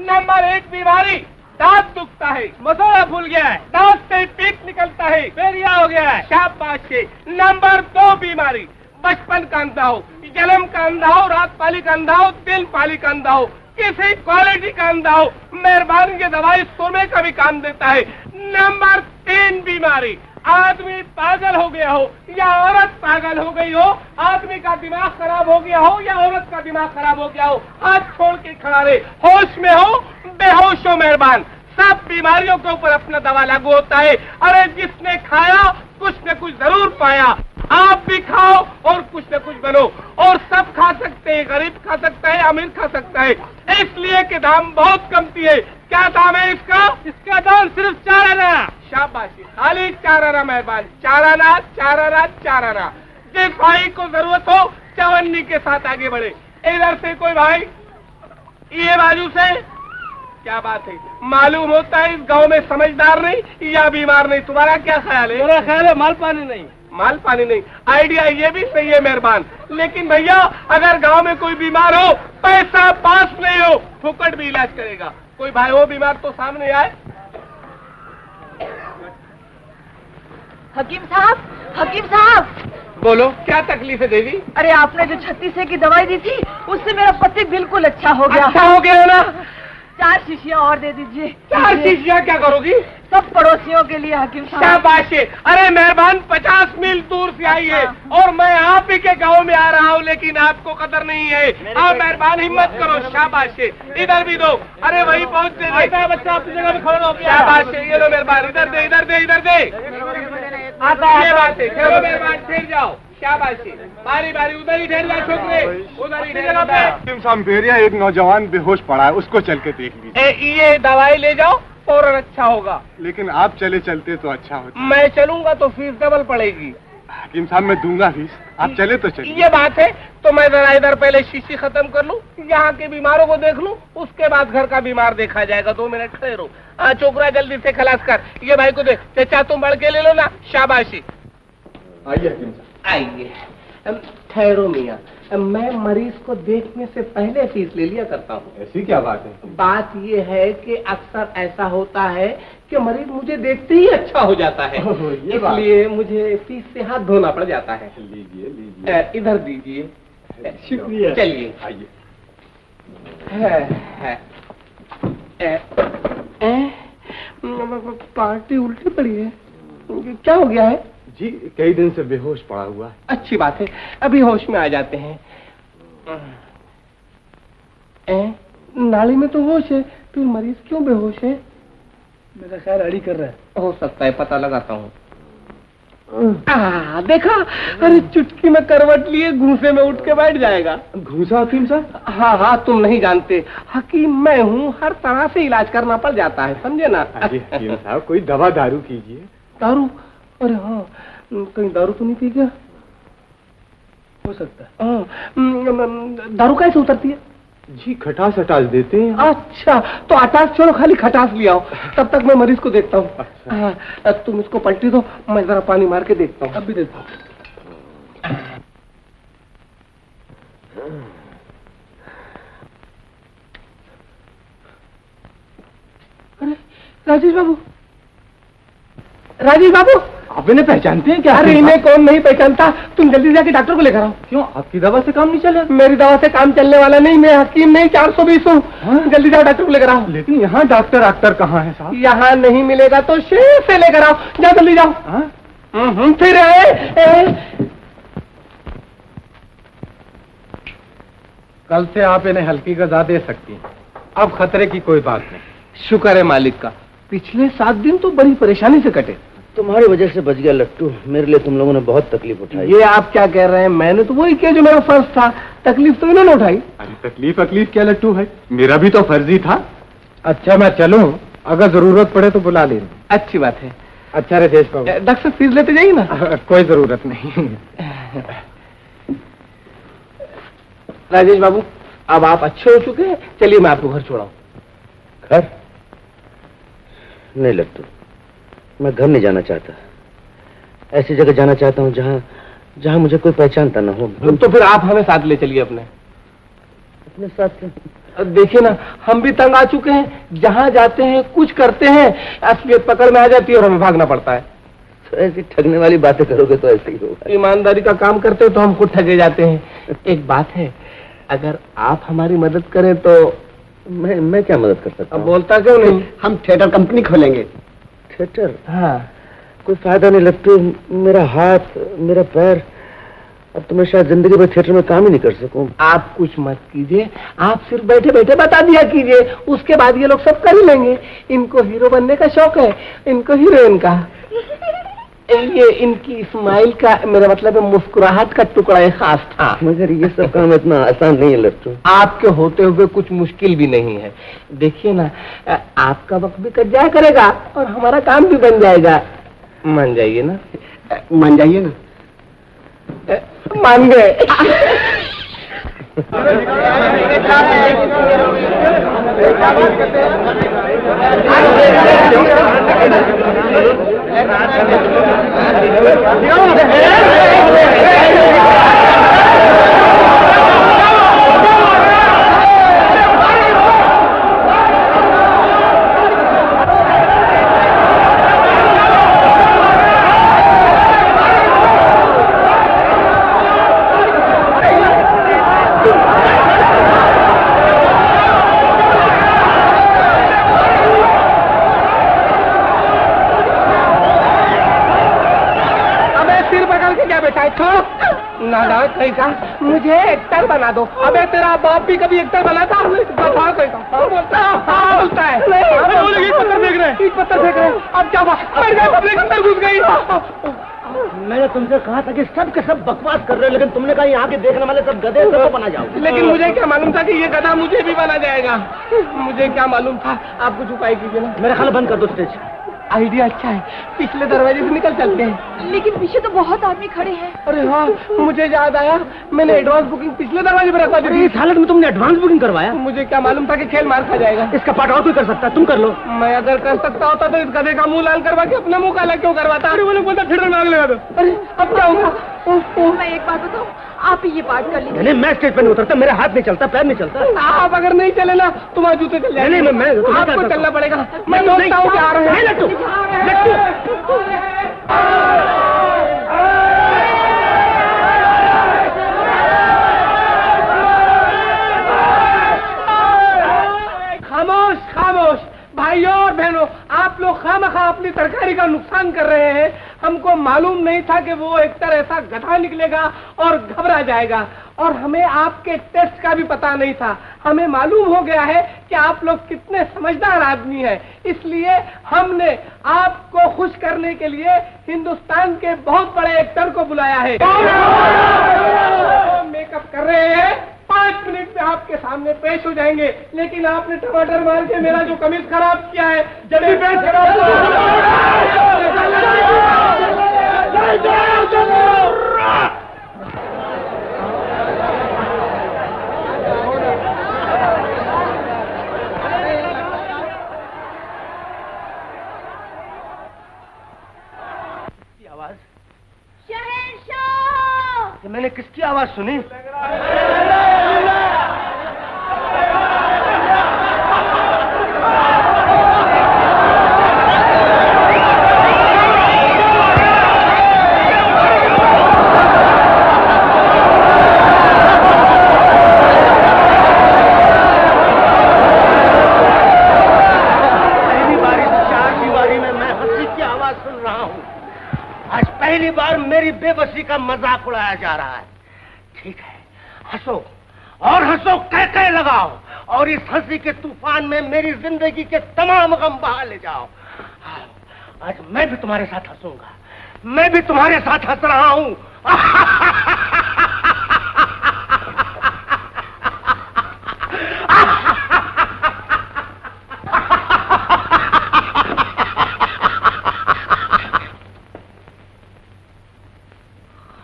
नंबर 1 बीमारी, दांत दुखता है, मसौड़ा फूल गया है, दांत से पीक निकलता है, फेरिया हो गया है। शाबाश। नंबर 2 बीमारी, बचपन का अंधा हो, जन्म का अंधा हो, रात पाली का अंधा हो, दिन पाली का अंधा हो, किसी क्वालिटी का अंधा हो, मेहरबान की दवाई सुरमे का भी काम देता है। नंबर 3 बीमारी, आदमी पागल हो गया हो या औरत पागल हो गई हो, आदमी का दिमाग खराब हो गया हो या औरत का दिमाग खराब हो गया हो, हाथ छोड़ के खड़ा रहे, होश में हो बेहोश हो मेहरबान। सब बीमारियों के ऊपर अपना दवा लागू होता है। अरे जिसने खाया कुछ न कुछ जरूर पाया। आप भी खाओ और कुछ न कुछ बनो, और सब खा सकते हैं। गरीब खा सकता है, अमीर खा सकता है, इसलिए कि दाम बहुत कमती है। क्या दाम है इसका? इसका दाम सिर्फ 4 आना। शाबाशी, खाली 4 आना मेहरबान। 4 आना, 4 आना, 4 आना। जिस भाई को जरूरत हो चवन्नी के साथ आगे बढ़े। इधर से कोई भाई, ये बाजू से। क्या बात है, मालूम होता है इस गांव में समझदार नहीं या बीमार नहीं। तुम्हारा क्या ख्याल है? मेरा ख्याल है माल पानी नहीं। माल पानी नहीं, आइडिया ये भी सही है मेहरबान। लेकिन भैया अगर गांव में कोई बीमार हो, पैसा पास नहीं हो, फुकट भी इलाज करेगा। कोई भाई हो बीमार तो सामने आए। हकीम साहब, हकीम साहब। बोलो, क्या तकलीफ है देवी? अरे आपने जो 36 की दवाई दी थी उससे मेरा पति बिल्कुल अच्छा हो गया। अच्छा हो गया ना? 4 शीशियाँ और दे दीजिए। 4 शीशियाँ क्या करोगी? सब पड़ोसियों के लिए हकीम साहब। शाबाश। अरे मेहरबान 50 मील दूर से आई है और मैं आप ही के गांव में आ रहा हूँ, लेकिन आपको कदर नहीं है। आप मेहरबान हिम्मत करो। शाबाश। इधर भी दो। अरे वही पहुँच दे बच्चा, अपनी जगह में खड़ा हो। शाबाश। ये लो मेहरबान, इधर दे, इधर दे, इधर दे। ये बात है। चलो मेहरबान ठहर जाओ। शाबाशी। बारी बारी उधर ही ठहर जाओ छोकरे, उधर ही जगह पे। एक नौजवान बेहोश पड़ा है, उसको चल के देख लीजिए। ये दवाई ले जाओ, फौरन अच्छा होगा। लेकिन आप चले चलते तो अच्छा होता। मैं चलूंगा तो फीस डबल पड़ेगी। हकीम साहब मैं दूंगा फीस, आप चले तो चलिए। ये बात है तो मैं जरा इधर पहले शीशी खत्म कर लूं, यहाँ के बीमारों को देख लूं, उसके बाद घर का बीमार देखा जाएगा। 2 मिनट खड़े रहो। छोकरा जल्दी से खलास कर। ये भाई को दे। चाचा तुम बढ़ के ले लो ना। शाबाशी। आइए हकीम साहब। आइए। ठहरो मियाँ, मैं मरीज को देखने से पहले फीस ले लिया करता हूँ। ऐसी क्या बात है? बात ये है कि अक्सर ऐसा होता है कि मरीज मुझे देखते ही अच्छा हो जाता है, इसलिए मुझे फीस से हाथ धोना पड़ जाता है। लीजिए लीजिए। इधर दीजिए। शुक्रिया। चलिए। आइए। पार्टी उल्टी पड़ी है, क्या हो गया है? जी कई दिन से बेहोश पड़ा हुआ है। अच्छी बात है, अभी होश में आ जाते हैं। नाली में तो होश है, फिर मरीज क्यों बेहोश है? मेरा ख्याल अड़ी कर रहा है। हो सकता है, पता लगाता हूँ। देखा, अरे चुटकी में करवट लिए घूसे में उठ के बैठ जाएगा। घूसा हकीम साहब? हाँ हाँ, तुम नहीं जानते, हकीम मैं हूँ, हर तरह से इलाज करना पड़ जाता है, समझे ना? हकीम साहब कोई दवा दारू कीजिए। दारू? अरे हाँ, कहीं दारू तो नहीं पी गया? हो सकता है। हाँ, दारू कैसे उतरती है? जी खटास हटास देते हैं। अच्छा, तो अटास छोड़ो, खाली खटास ले आओ, तब तक मैं मरीज को देखता हूँ। अच्छा। हाँ, तुम इसको पलटी दो, मैं जरा पानी मार के देखता हूँ। अभी देता हूँ। अरे राजेश बाबू, राजेश बाबू, आप इन्हें पहचानते हैं क्या? अरे इन्हें कौन नहीं पहचानता, तुम जल्दी जाके डॉक्टर को लेकर आओ। क्यों, आपकी दवा से काम नहीं चला? मेरी दवा से काम चलने वाला नहीं, मैं हकीम नहीं, 420 हूँ। जल्दी जाओ डॉक्टर को लेकर आओ। लेकिन यहाँ डॉक्टर कहाँ है साहब? यहाँ नहीं मिलेगा तो शहर से लेकर आओ, जाओ जल्दी जाओ। फिर कल से आप इन्हें हल्की गजा दे सकती हैं, अब खतरे की कोई बात नहीं। शुक्र है मालिक का, पिछले 7 दिन तो बड़ी परेशानी से कटे। तुम्हारी वजह से बच गया लट्टू, मेरे लिए तुम लोगों ने बहुत तकलीफ उठाई। ये आप क्या कह रहे हैं, मैंने तो वही किया जो मेरा फर्ज था, तकलीफ तो इन्होंने उठाई। अरे तकलीफ क्या लट्टू है, मेरा भी तो फर्ज ही था। अच्छा मैं चलूं, अगर जरूरत पड़े तो बुला लेना। अच्छी बात है। अच्छा राजेश बाबू, डॉक्टर फीस लेते जाइए ना। कोई जरूरत नहीं। राजेश बाबू, अब आप अच्छे हो चुके हैं, चलिए मैं आपको घर छोड़ाऊं। घर? नहीं लट्टू, मैं घर नहीं जाना चाहता। ऐसी जगह जाना चाहता हूँ जहाँ जहाँ मुझे कोई पहचानता ना हो। तो फिर आप हमें साथ ले चलिए अपने साथ। देखिए ना, हम भी तंग आ चुके हैं, जहाँ जाते हैं कुछ करते हैं, असलियत पकड़ में आ जाती है और हमें भागना पड़ता है। तो ऐसी ठगने वाली बातें करोगे तो ऐसे ही होगा। ईमानदारी का काम करते हो तो हम खुद ठगे जाते हैं। एक बात है, अगर आप हमारी मदद करें तो। मैं क्या मदद कर सकता हूँ? अब बोलता क्यों नहीं? हम थिएटर कंपनी खोलेंगे। थिएटर? हाँ। कोई फायदा नहीं लट्टू, मेरा हाथ मेरा पैर, अब तो मैं शायद जिंदगी भर थिएटर में काम ही नहीं कर सकूं। आप कुछ मत कीजिए, आप सिर्फ बैठे बैठे बता दिया कीजिए, उसके बाद ये लोग सब कर ही लेंगे। इनको हीरो बनने का शौक है, इनको हीरोइन का। ये इनकी स्माइल का, मेरा मतलब है मुस्कुराहट का टुकड़ा एक खास था। मगर ये सब काम इतना आसान नहीं है लट्टू। आपके होते हुए कुछ मुश्किल भी नहीं है। देखिए ना, आपका वक्त भी कट जाया करेगा और हमारा काम भी बन जाएगा। मान जाइए ना? मान जाइए ना? मान गए। कैसा मुझे एक्टर बना दो। अबे तेरा बाप भी कभी एक्टर बना था? बताओ कैसा? बोलता है ईट पत्थर फेंक रहे। अब क्या अंदर घुस गई। मैंने तुमसे कहा था कि सब के सब बकवास कर रहे हो, लेकिन तुमने कहा यहाँ के देखने वाले सब गधे सबको बना जाओ। लेकिन मुझे क्या मालूम था कि ये गधा मुझे भी बना जाएगा। मुझे क्या मालूम था। आप कुछ उपाय कीजिए ना। मेरा ख्याल बंद कर दो स्टेज। आइडिया अच्छा है, पिछले दरवाजे से निकल चलते हैं। लेकिन पीछे तो बहुत आदमी खड़े हैं। अरे हाँ, मुझे याद आया, मैंने एडवांस बुकिंग पिछले दरवाजे पर रखवा दी थी। इस हालत में तुमने एडवांस बुकिंग करवाया? मुझे क्या मालूम था कि खेल मार खा जाएगा। इसका पार्ट और कोई कर सकता है, तुम कर लो। मैं अगर कर सकता होता तो इस गधे का मुंह लाल करवा के अपना मुंह काला क्यों करवाता? अरे वो लोग बोलता थिएटर में आग लगा दो। अरे अब क्या होगा? मैं एक बात बताऊं, आप ही ये पार्ट कर लीजिए। नहीं, मैं स्टेज पर नहीं उतरता, मेरा हाथ नहीं चलता, पैर नहीं चलता। आप अगर नहीं चले ना, तुम्हारे जूते चल जाएंगे। नहीं, मैं आपको चलना पड़ेगा। मैं सोचता हूँ कि आ रहे हैं। लट्टू, खामोश खामोश भाइयों और बहनों, आप लोग खामखा अपनी तरकारी का नुकसान कर रहे हैं। हम हमको मालूम नहीं था कि वो एक्टर ऐसा गधा निकलेगा और घबरा जाएगा, और हमें आपके टेस्ट का भी पता नहीं था। हमें मालूम हो गया है कि आप लोग कितने समझदार आदमी हैं, इसलिए हमने आपको खुश करने के लिए हिंदुस्तान के बहुत बड़े एक्टर को बुलाया है। मेकअप कर रहे हैं, 5 मिनट में आपके सामने पेश हो जाएंगे, लेकिन आपने टमाटर मार के मेरा जो कमीज खराब किया है, जल्दी पेश आवाज शहंशाह, मैंने किसकी आवाज सुनी? पहली बार मेरी बेबसी का मजाक उड़ाया जा रहा है। ठीक है, हंसो और हंसो, कह लगाओ, और इस हंसी के तूफान में मेरी जिंदगी के तमाम गम बहा ले जाओ। आज मैं भी तुम्हारे साथ हंसूंगा, मैं भी तुम्हारे साथ हंस रहा हूं।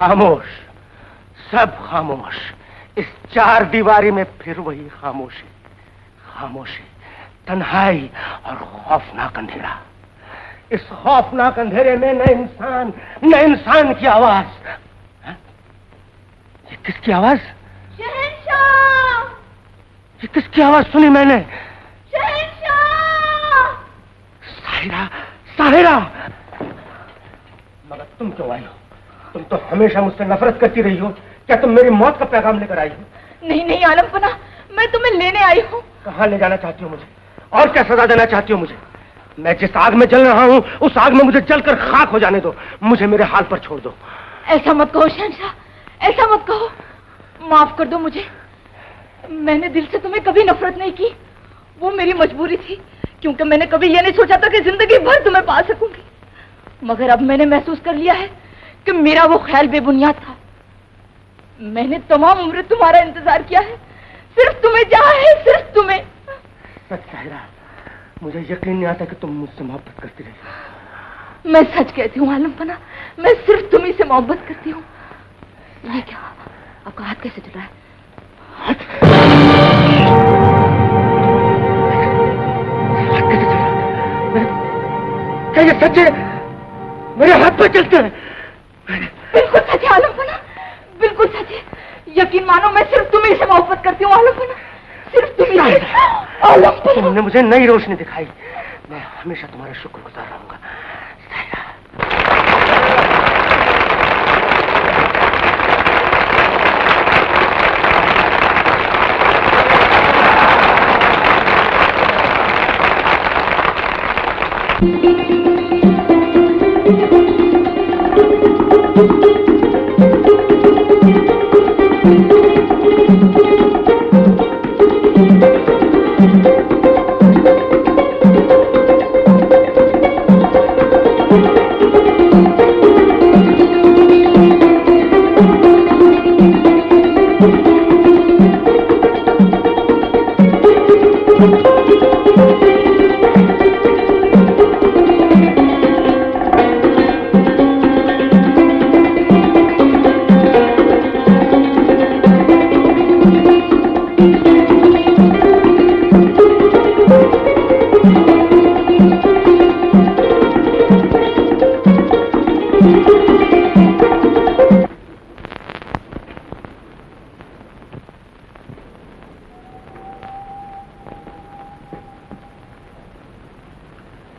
खामोश, सब खामोश। इस 4 दीवारी में फिर वही खामोशी, खामोशी, तन्हाई और खौफनाक अंधेरा। इस खौफनाक अंधेरे में न इंसान की आवाज। ये किसकी आवाज? शहंशाह! ये किसकी आवाज सुनी मैंने? शहंशाह! साहिरा, साहिरा! मगर तुम क्यों आई हो? तुम तो हमेशा मुझसे नफरत करती रही हो। क्या तुम मेरी मौत का पैगाम लेकर आई हो? नहीं नहीं आलमपना, मैं तुम्हें लेने आई हूँ। कहाँ ले जाना चाहती हो मुझे? और क्या सजा देना चाहती हो मुझे? मैं जिस आग में जल रहा हूँ, उस आग में मुझे जलकर खाक हो जाने दो। मुझे मेरे हाल पर छोड़ दो। ऐसा मत कहो शहंशाह, ऐसा मत कहो। माफ कर दो मुझे। मैंने दिल से तुम्हें कभी नफरत नहीं की, वो मेरी मजबूरी थी, क्योंकि मैंने कभी ये नहीं सोचा था कि जिंदगी भर तुम्हें पा सकूंगी। मगर अब मैंने महसूस कर लिया है कि मेरा वो ख्याल बेबुनियाद था। मैंने तमाम उम्र तुम्हारा इंतजार किया है, सिर्फ तुम्हें चाहा है, सिर्फ तुम्हें। सच साहिरा, मुझे यकीन नहीं आता कि तुम मुझसे मोहब्बत करती रही। मैं सच कहती हूँ आलमपना, मैं सिर्फ तुम्ही से मोहब्बत करती हूँ। ये क्या, आपका हाथ कैसे चल रहा है? हाथ कैसे चल रहा है? क्या ये सच है? मेरे हाथ पर चलते हैं? बिल्कुल सच है आलमपना, बिल्कुल सच है। यकीन मानो, मैं सिर्फ तुम्ही से मोहब्बत करती हूँ आलमपना, सिर्फ तुम्ही से। आलमपना, तुमने मुझे नई रोशनी दिखाई, मैं हमेशा तुम्हारा शुक्रगुजार रहूंगा।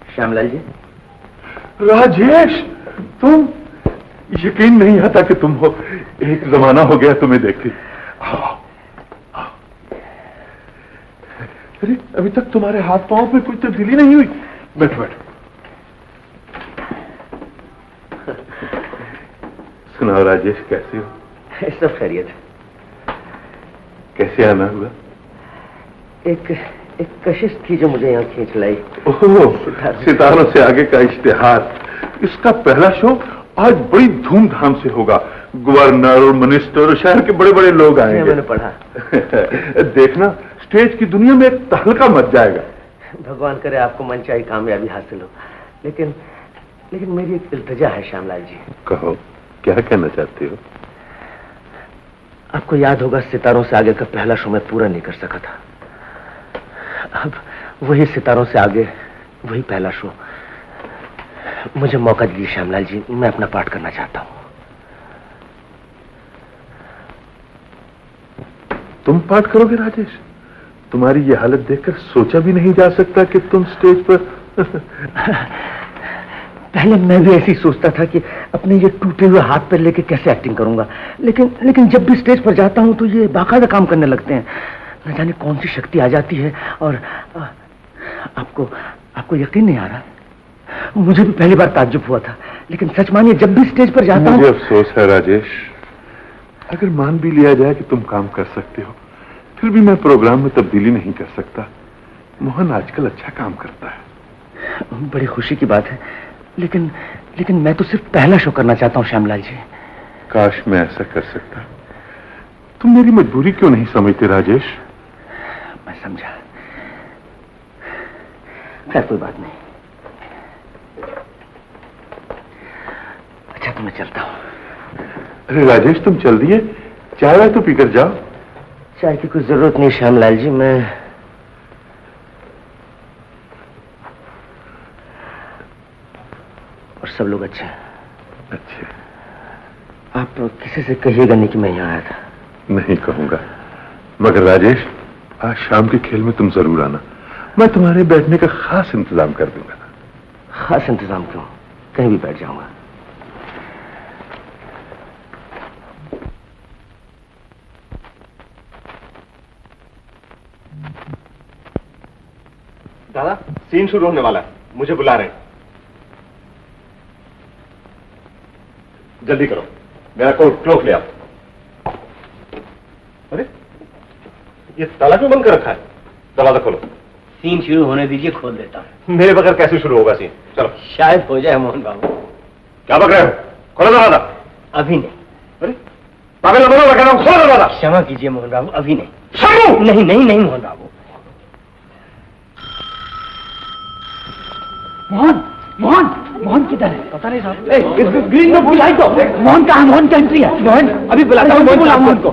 श्यामलाल जी। राजेश, तुम, यकीन नहीं आता कि तुम हो। एक जमाना हो गया तुम्हें देखते। आओ, आओ। अरे अभी तक तुम्हारे हाथ पांव में कोई तब्दीली नहीं हुई। बैठो बैठो। सुनाओ राजेश, कैसे हो? सब खैरियत। कैसे आना हुआ? एक कशिश थी जो मुझे यहाँ खींच लाई। ओह, सितारों से आगे का इश्तिहार। इसका पहला शो आज बड़ी धूमधाम से होगा। गवर्नर और मिनिस्टर और शहर के बड़े बड़े लोग आएंगे। मैंने पढ़ा। देखना, स्टेज की दुनिया में एक तहलका मच जाएगा। भगवान करे आपको मनचाही कामयाबी हासिल हो। लेकिन मेरी एक इल्तिजा है श्यामलाल जी। कहो, क्या कहना चाहते हो? आपको याद होगा, सितारों से आगे का पहला शो मैं पूरा नहीं कर सका था। अब वही सितारों से आगे, वही पहला शो। मुझे मौका दीजिए श्यामलाल जी, मैं अपना पाठ करना चाहता हूँ। तुम पाठ करोगे राजेश? तुम्हारी ये हालत देखकर सोचा भी नहीं जा सकता कि तुम स्टेज पर पहले मैं भी ऐसी सोचता था कि अपने ये टूटे हुए हाथ पर लेके कैसे एक्टिंग करूंगा, लेकिन जब भी स्टेज पर जाता हूं तो ये बाकायदा काम करने लगते हैं। न जाने कौन सी शक्ति आ जाती है। और आपको यकीन नहीं आ रहा, मुझे भी पहली बार ताज्जुब हुआ था, लेकिन सच मानिए जब भी स्टेज पर जाता हूं। मुझे अफसोस है राजेश, अगर मान भी लिया जाए कि तुम काम कर सकते हो, फिर भी मैं प्रोग्राम में तब्दीली नहीं कर सकता। मोहन आजकल अच्छा काम करता है। बड़ी खुशी की बात है, लेकिन मैं तो सिर्फ पहला शो करना चाहता हूँ श्यामलाल जी। काश मैं ऐसा कर सकता। तुम मेरी मजबूरी क्यों नहीं समझते राजेश? मैं समझा। खैर कोई बात नहीं। अच्छा तो मैं चलता हूँ। अरे राजेश, तुम चल दिए? चाय वाय तो पीकर जाओ। चाय की कोई जरूरत नहीं श्यामलाल जी, मैं और सब लोग अच्छे हैं। अच्छे? आप किसी से कहिएगा नहीं कि मैं यहाँ आया था। नहीं कहूंगा, मगर राजेश आज शाम के खेल में तुम जरूर आना। मैं तुम्हारे बैठने का खास इंतजाम कर दूंगा। खास इंतजाम क्यों, कहीं भी बैठ जाऊंगा। दादा, सीन शुरू होने वाला है, मुझे बुला रहे हैं। जल्दी करो, मेरा कोट क्लोक ले आओ। अरे ये ताला क्यों बंद कर रखा है? दरवाजा खोलो। सीन शुरू होने दीजिए, खोल देता हूँ। मेरे बगैर कैसे शुरू होगा सीन? चलो। शायद हो जाए मोहन बाबू। क्या बक रहे हो? खोलो दरवाजा। अभी नहीं। अरे पागल न बनो, मैं कह रहा हूं खोलो दरवाजा। क्षमा कीजिए मोहन बाबू, अभी नहीं। शर्मू! नहीं मोहन बाबू। मोहन किधर है? पता नहीं साहब। ग्रीन में बुलाई तो। मोहन कहाँ? मोहन का एंट्री है। मोहन अभी बुलाता हूँ। मोहन को।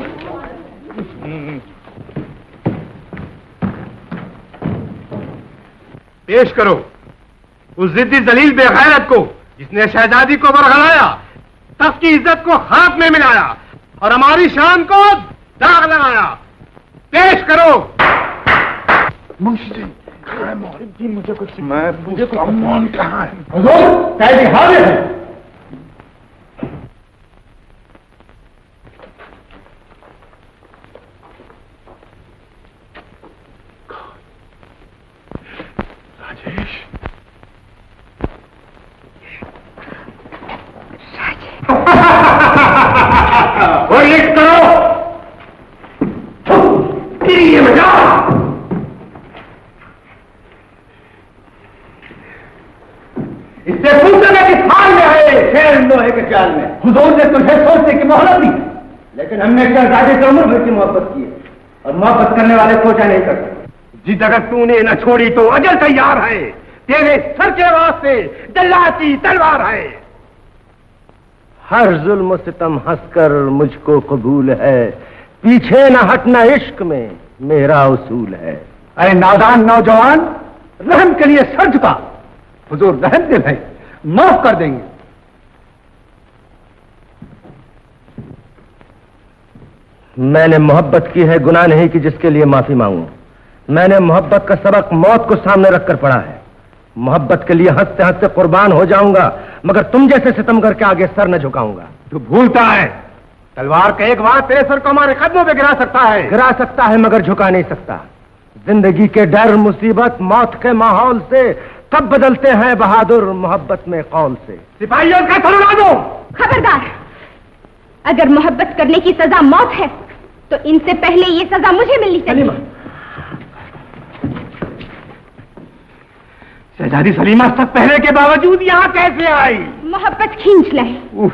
पेश करो उस जिद्दी जलील बेगैरत को जिसने शहजादी को बरगलाया, तख्त की इज्जत को हाथ में मिलाया और हमारी शान को दाग लगाया। पेश करो। मुंशी जी, मुझे कुछ मोहन कहाँ है? राजेश, वो लिख करो। ये मजा। इससे पूछना कि थाल में है शेर लोहे के जाल में। हुजूर ने तुझे सोचने की मोहलत दी, लेकिन हमने शहजादे से उम्र भर की मोहब्बत की है और मोहब्बत करने वाले सोचा नहीं करते। जिस अगर तूने न छोड़ी तो अजल तैयार है, तेरे सर के वास्ते दल्ला की तलवार है। हर जुल्म सितम हंसकर मुझको कबूल है, पीछे न हटना इश्क में मेरा उसूल है। अरे नादान नौजवान, रहम के लिए सर झुका। हुजूर रहम दिल है, माफ कर देंगे। मैंने मोहब्बत की है, गुनाह नहीं कि जिसके लिए माफी मांगूं। मैंने मोहब्बत का सबक मौत को सामने रखकर पढ़ा है। मोहब्बत के लिए हंसते हंसते कुर्बान हो जाऊंगा, मगर तुम जैसे सितमगर के आगे सर न झुकाऊंगा। तू भूलता है, तलवार का एक वार तेरे सर को हमारे कदमों पे गिरा सकता है। गिरा सकता है मगर झुका नहीं सकता। जिंदगी के डर, मुसीबत, मौत के माहौल से कब बदलते हैं बहादुर मोहब्बत में कौल से। सिपाहियों का सर उड़ा दो। खबरदार, अगर मोहब्बत करने की सजा मौत है तो इनसे पहले ये सजा मुझे मिलनी चाहिए। शहजादी सलीमा तक पहले के बावजूद यहाँ कैसे आई? मोहब्बत खींच लाई।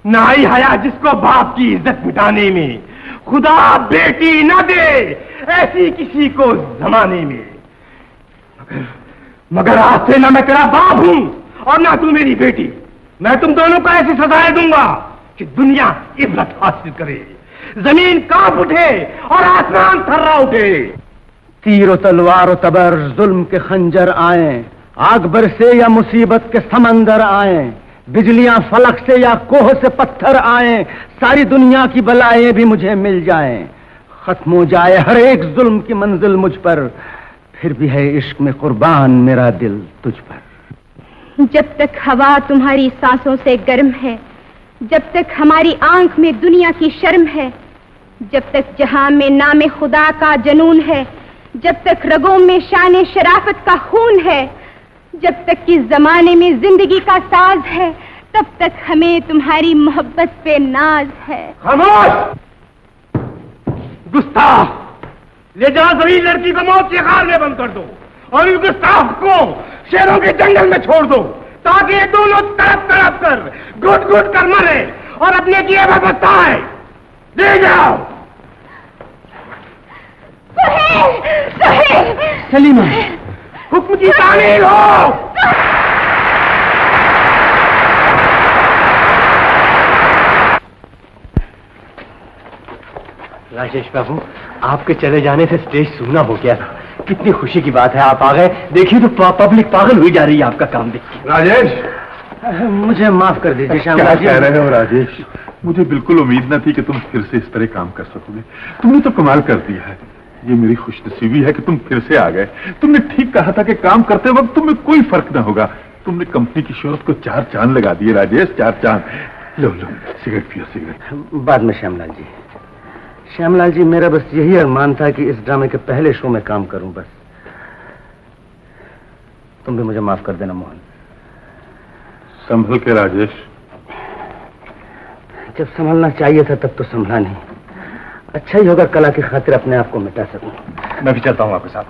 ना आई हया जिसको बाप की इज्जत मिटाने में, खुदा बेटी न दे ऐसी किसी को जमाने में। मगर आज से ना मैं तेरा बाप हूं और ना तू मेरी बेटी। मैं तुम दोनों को ऐसी सजाएं दूंगा कि दुनिया इबरत हासिल करे, जमीन कांप उठे और आसमान थर्रा उठे। तीर तलवार तबर जुल्म के खंजर आए, आग बरसे या मुसीबत के समंदर आए, बिजलियां फलक से या कोह से पत्थर आए, सारी दुनिया की बलाएं भी मुझे मिल जाएं, खत्म हो जाए हर एक जुल्म की मंजिल मुझ पर, फिर भी है इश्क में कुर्बान मेरा दिल तुझ पर। जब तक हवा तुम्हारी सांसों से गर्म है, जब तक हमारी आंख में दुनिया की शर्म है, जब तक जहां में नामे खुदा का जनून है, जब तक रगों में शान शराफत का खून है, जब तक कि जमाने में जिंदगी का साज है, तब तक हमें तुम्हारी मोहब्बत पे नाज है। खामोश! गुस्ताख! ले जाओ जमीन लड़की को मौत के खाल में बंद कर दो और इस गुस्ताख को शेरों के जंगल में छोड़ दो, ताकि ये दोनों तड़प तड़प कर घुट घुट कर मरे और अपने किए पर पछताए। ले जाओ। सलीमा, हुक्म की तामील हो। राजेश बाबू, आपके चले जाने से स्टेज सूना हो गया था। कितनी खुशी की बात है आप आ गए। देखिए तो पब्लिक पागल हुई जा रही है आपका काम देख के। राजेश, मुझे माफ कर दीजिए श्याम। क्या कह रहे हो राजेश? मुझे बिल्कुल उम्मीद न थी कि तुम फिर से इस तरह काम कर सकोगे। तुमने तो कमाल कर दिया है। ये मेरी खुशनसीबी है कि तुम फिर से आ गए। तुमने ठीक कहा था कि काम करते वक्त तुम्हें कोई फर्क न होगा। तुमने कंपनी की शोहरत को 4 चांद लगा दिए राजेश, 4 चांद। लो लो सिगरेट पियो, सिगरेट। बाद में श्यामलाल जी। श्यामलाल जी, मेरा बस यही अरमान था कि इस ड्रामे के पहले शो में काम करूं बस। तुम भी मुझे माफ कर देना मोहन। संभल के राजेश। जब संभलना चाहिए था तब तो संभला नहीं। अच्छा ही होगा कला की खातिर अपने आप को मिटा सकूं। मैं भी चलता हूं आपके साथ।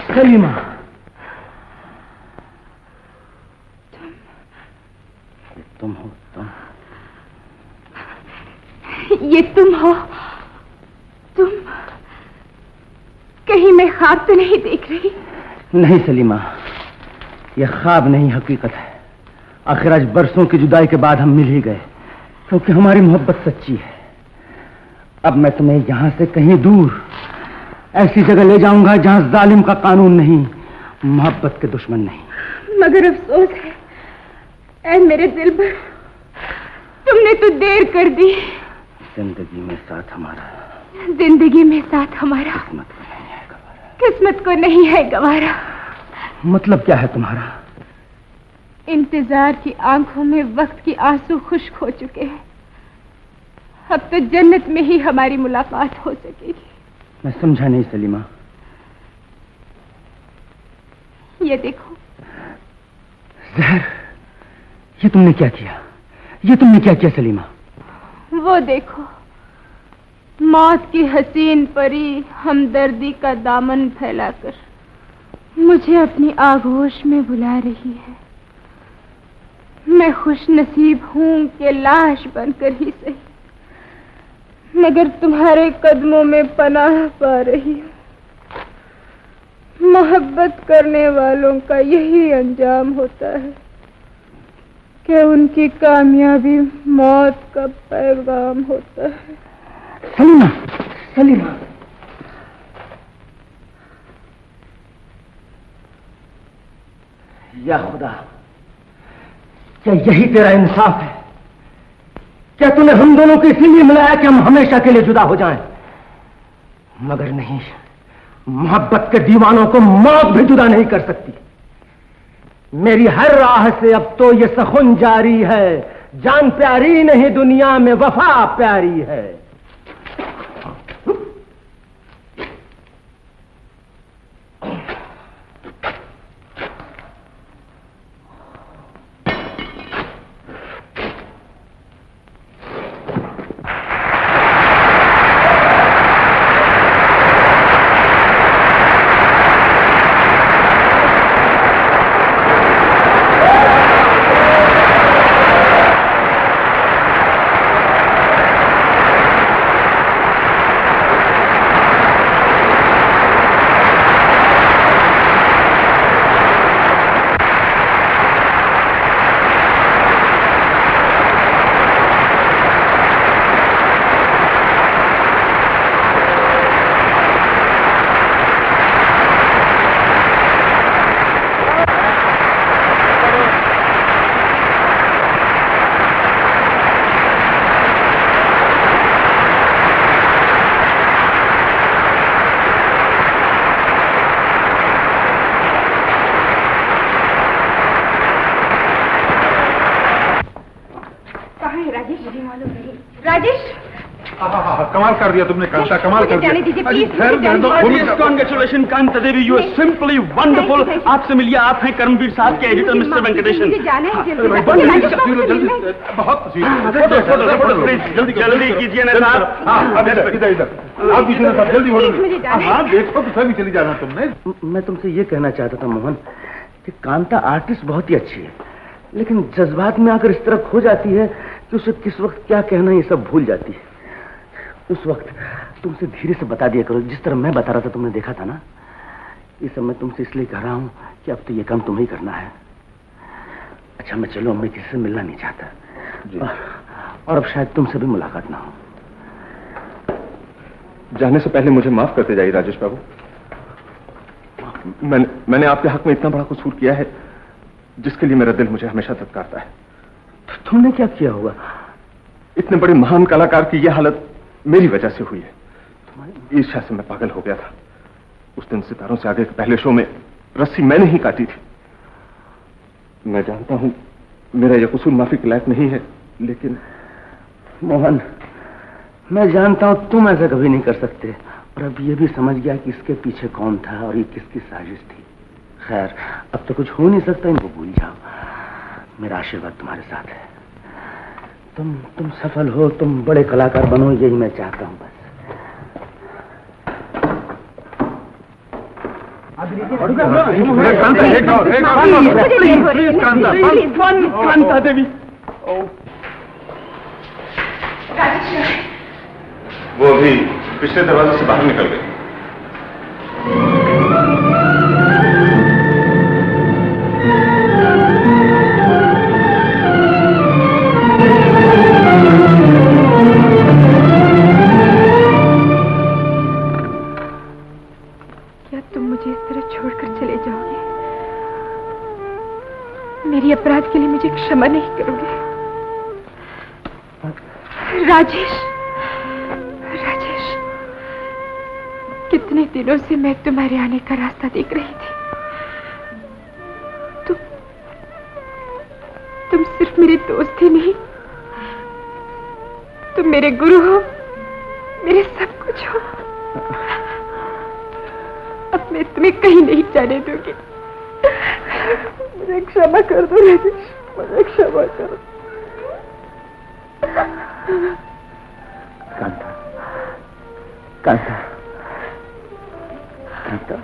सलीमा, तुम हो? ये तुम हो? तुम कहीं मैं ख्वाब तो नहीं देख रही? नहीं सलीमा, यह ख्वाब नहीं हकीकत है। आखिर आज बरसों की जुदाई के बाद हम मिल ही गए, क्योंकि हमारी मोहब्बत सच्ची है। अब मैं तुम्हें यहां से कहीं दूर ऐसी जगह ले जाऊंगा जहां जालिम का कानून नहीं, मोहब्बत के दुश्मन नहीं। मगर अफसोस है ऐ मेरे दिल पर, तुमने तो देर कर दी। जिंदगी में साथ हमारा, जिंदगी में साथ हमारा किस्मत को नहीं है गवारा। मतलब क्या है तुम्हारा? इंतजार की आंखों में वक्त की आंसू खुश्क हो चुके हैं। अब तो जन्नत में ही हमारी मुलाकात हो सकेगी। मैं समझा नहीं सलीमा। ये देखो। जहर, ये तुमने क्या किया? ये तुमने क्या किया सलीमा? वो देखो, मौत की हसीन परी हमदर्दी का दामन फैलाकर मुझे अपनी आगोश में बुला रही है। मैं खुश नसीब हूं कि लाश बनकर ही सही, मगर तुम्हारे कदमों में पनाह पा रही हूं। मोहब्बत करने वालों का यही अंजाम होता है कि उनकी कामयाबी मौत का पैगाम होता है। सलीमा, सलीमा, या खुदा, क्या यही तेरा इंसाफ है? क्या तूने हम दोनों को इसीलिए मिलाया कि हम हमेशा के लिए जुदा हो जाएं? मगर नहीं, मोहब्बत के दीवानों को मौत भी जुदा नहीं कर सकती। मेरी हर राह से अब तो ये सखुन जारी है, जान प्यारी नहीं दुनिया में वफा प्यारी है। कमाल कर दिया तुमने कांता, कमाल कर दिया। Congratulation Kanta Devi, you are simply wonderful. आपसे मिलिए, आप हैं कर्मवीर साहब के एडिटर मिस्टर वेंकटेशन। बहुत जल्दी कीजिए ना साहब। इधर इधर आप भी जल्दी हो। हाँ देखो तो सभी चली जाना तुमने। मैं तुमसे ये कहना चाहता था मोहन कि कांता आर्टिस्ट बहुत ही अच्छी है, लेकिन जज्बात में आकर इस तरह खो जाती है कि उसे किस वक्त क्या कहना ये सब भूल जाती है। उस वक्त तुमसे धीरे से बता दिया करो, जिस तरह मैं बता रहा था तुमने देखा था ना। ये सब मैं तुमसे इसलिए कह रहा हूँ कि अब तो ये काम तुम्हें ही करना है। अच्छा मैं चलो, मैं किसी से मिलना नहीं चाहता और अब शायद तुमसे भी मुलाकात ना हो। जाने से पहले मुझे माफ करते जाइए राजेश बाबू। मैंने आपके हक में इतना बड़ा कसूर किया है जिसके लिए मेरा दिल मुझे हमेशा धड़काता है। तो तुमने क्या किया होगा? इतने बड़े महान कलाकार की यह हालत मेरी वजह से हुई है। ईर्ष्या से मैं पागल हो गया था। उस दिन सितारों से आगे के पहले शो में रस्सी मैंने ही काटी थी। मैं जानता हूं मेरा यह कसूर माफी के लायक नहीं है, लेकिन मोहन मैं जानता हूं तुम ऐसा कभी नहीं कर सकते, और अब ये भी समझ गया कि इसके पीछे कौन था और ये किसकी साजिश थी। खैर अब तो कुछ हो नहीं सकता, इनको भूल जाओ। मेरा आशीर्वाद तुम्हारे साथ है। तुम सफल हो, तुम बड़े कलाकार बनो, यही मैं चाहता हूं बस। कांता देवी, वो अभी पिछले दरवाजे से बाहर निकल गए। क्या तुम मुझे इस तरह छोड़कर चले जाओगे? मेरी अपराध के लिए मुझे क्षमा नहीं करोगे? राजेश, कितने दिनों से मैं तुम्हारे आने का रास्ता देख रही थी। तुम सिर्फ मेरे दोस्त ही नहीं, तुम मेरे गुरु हो, मेरे सब कुछ हो। अब मैं तुम्हें कहीं नहीं जाने दूंगी। मुझे क्षमा कर दो राजेश, मुझे क्षमा करो। कांता, कांता, कांता।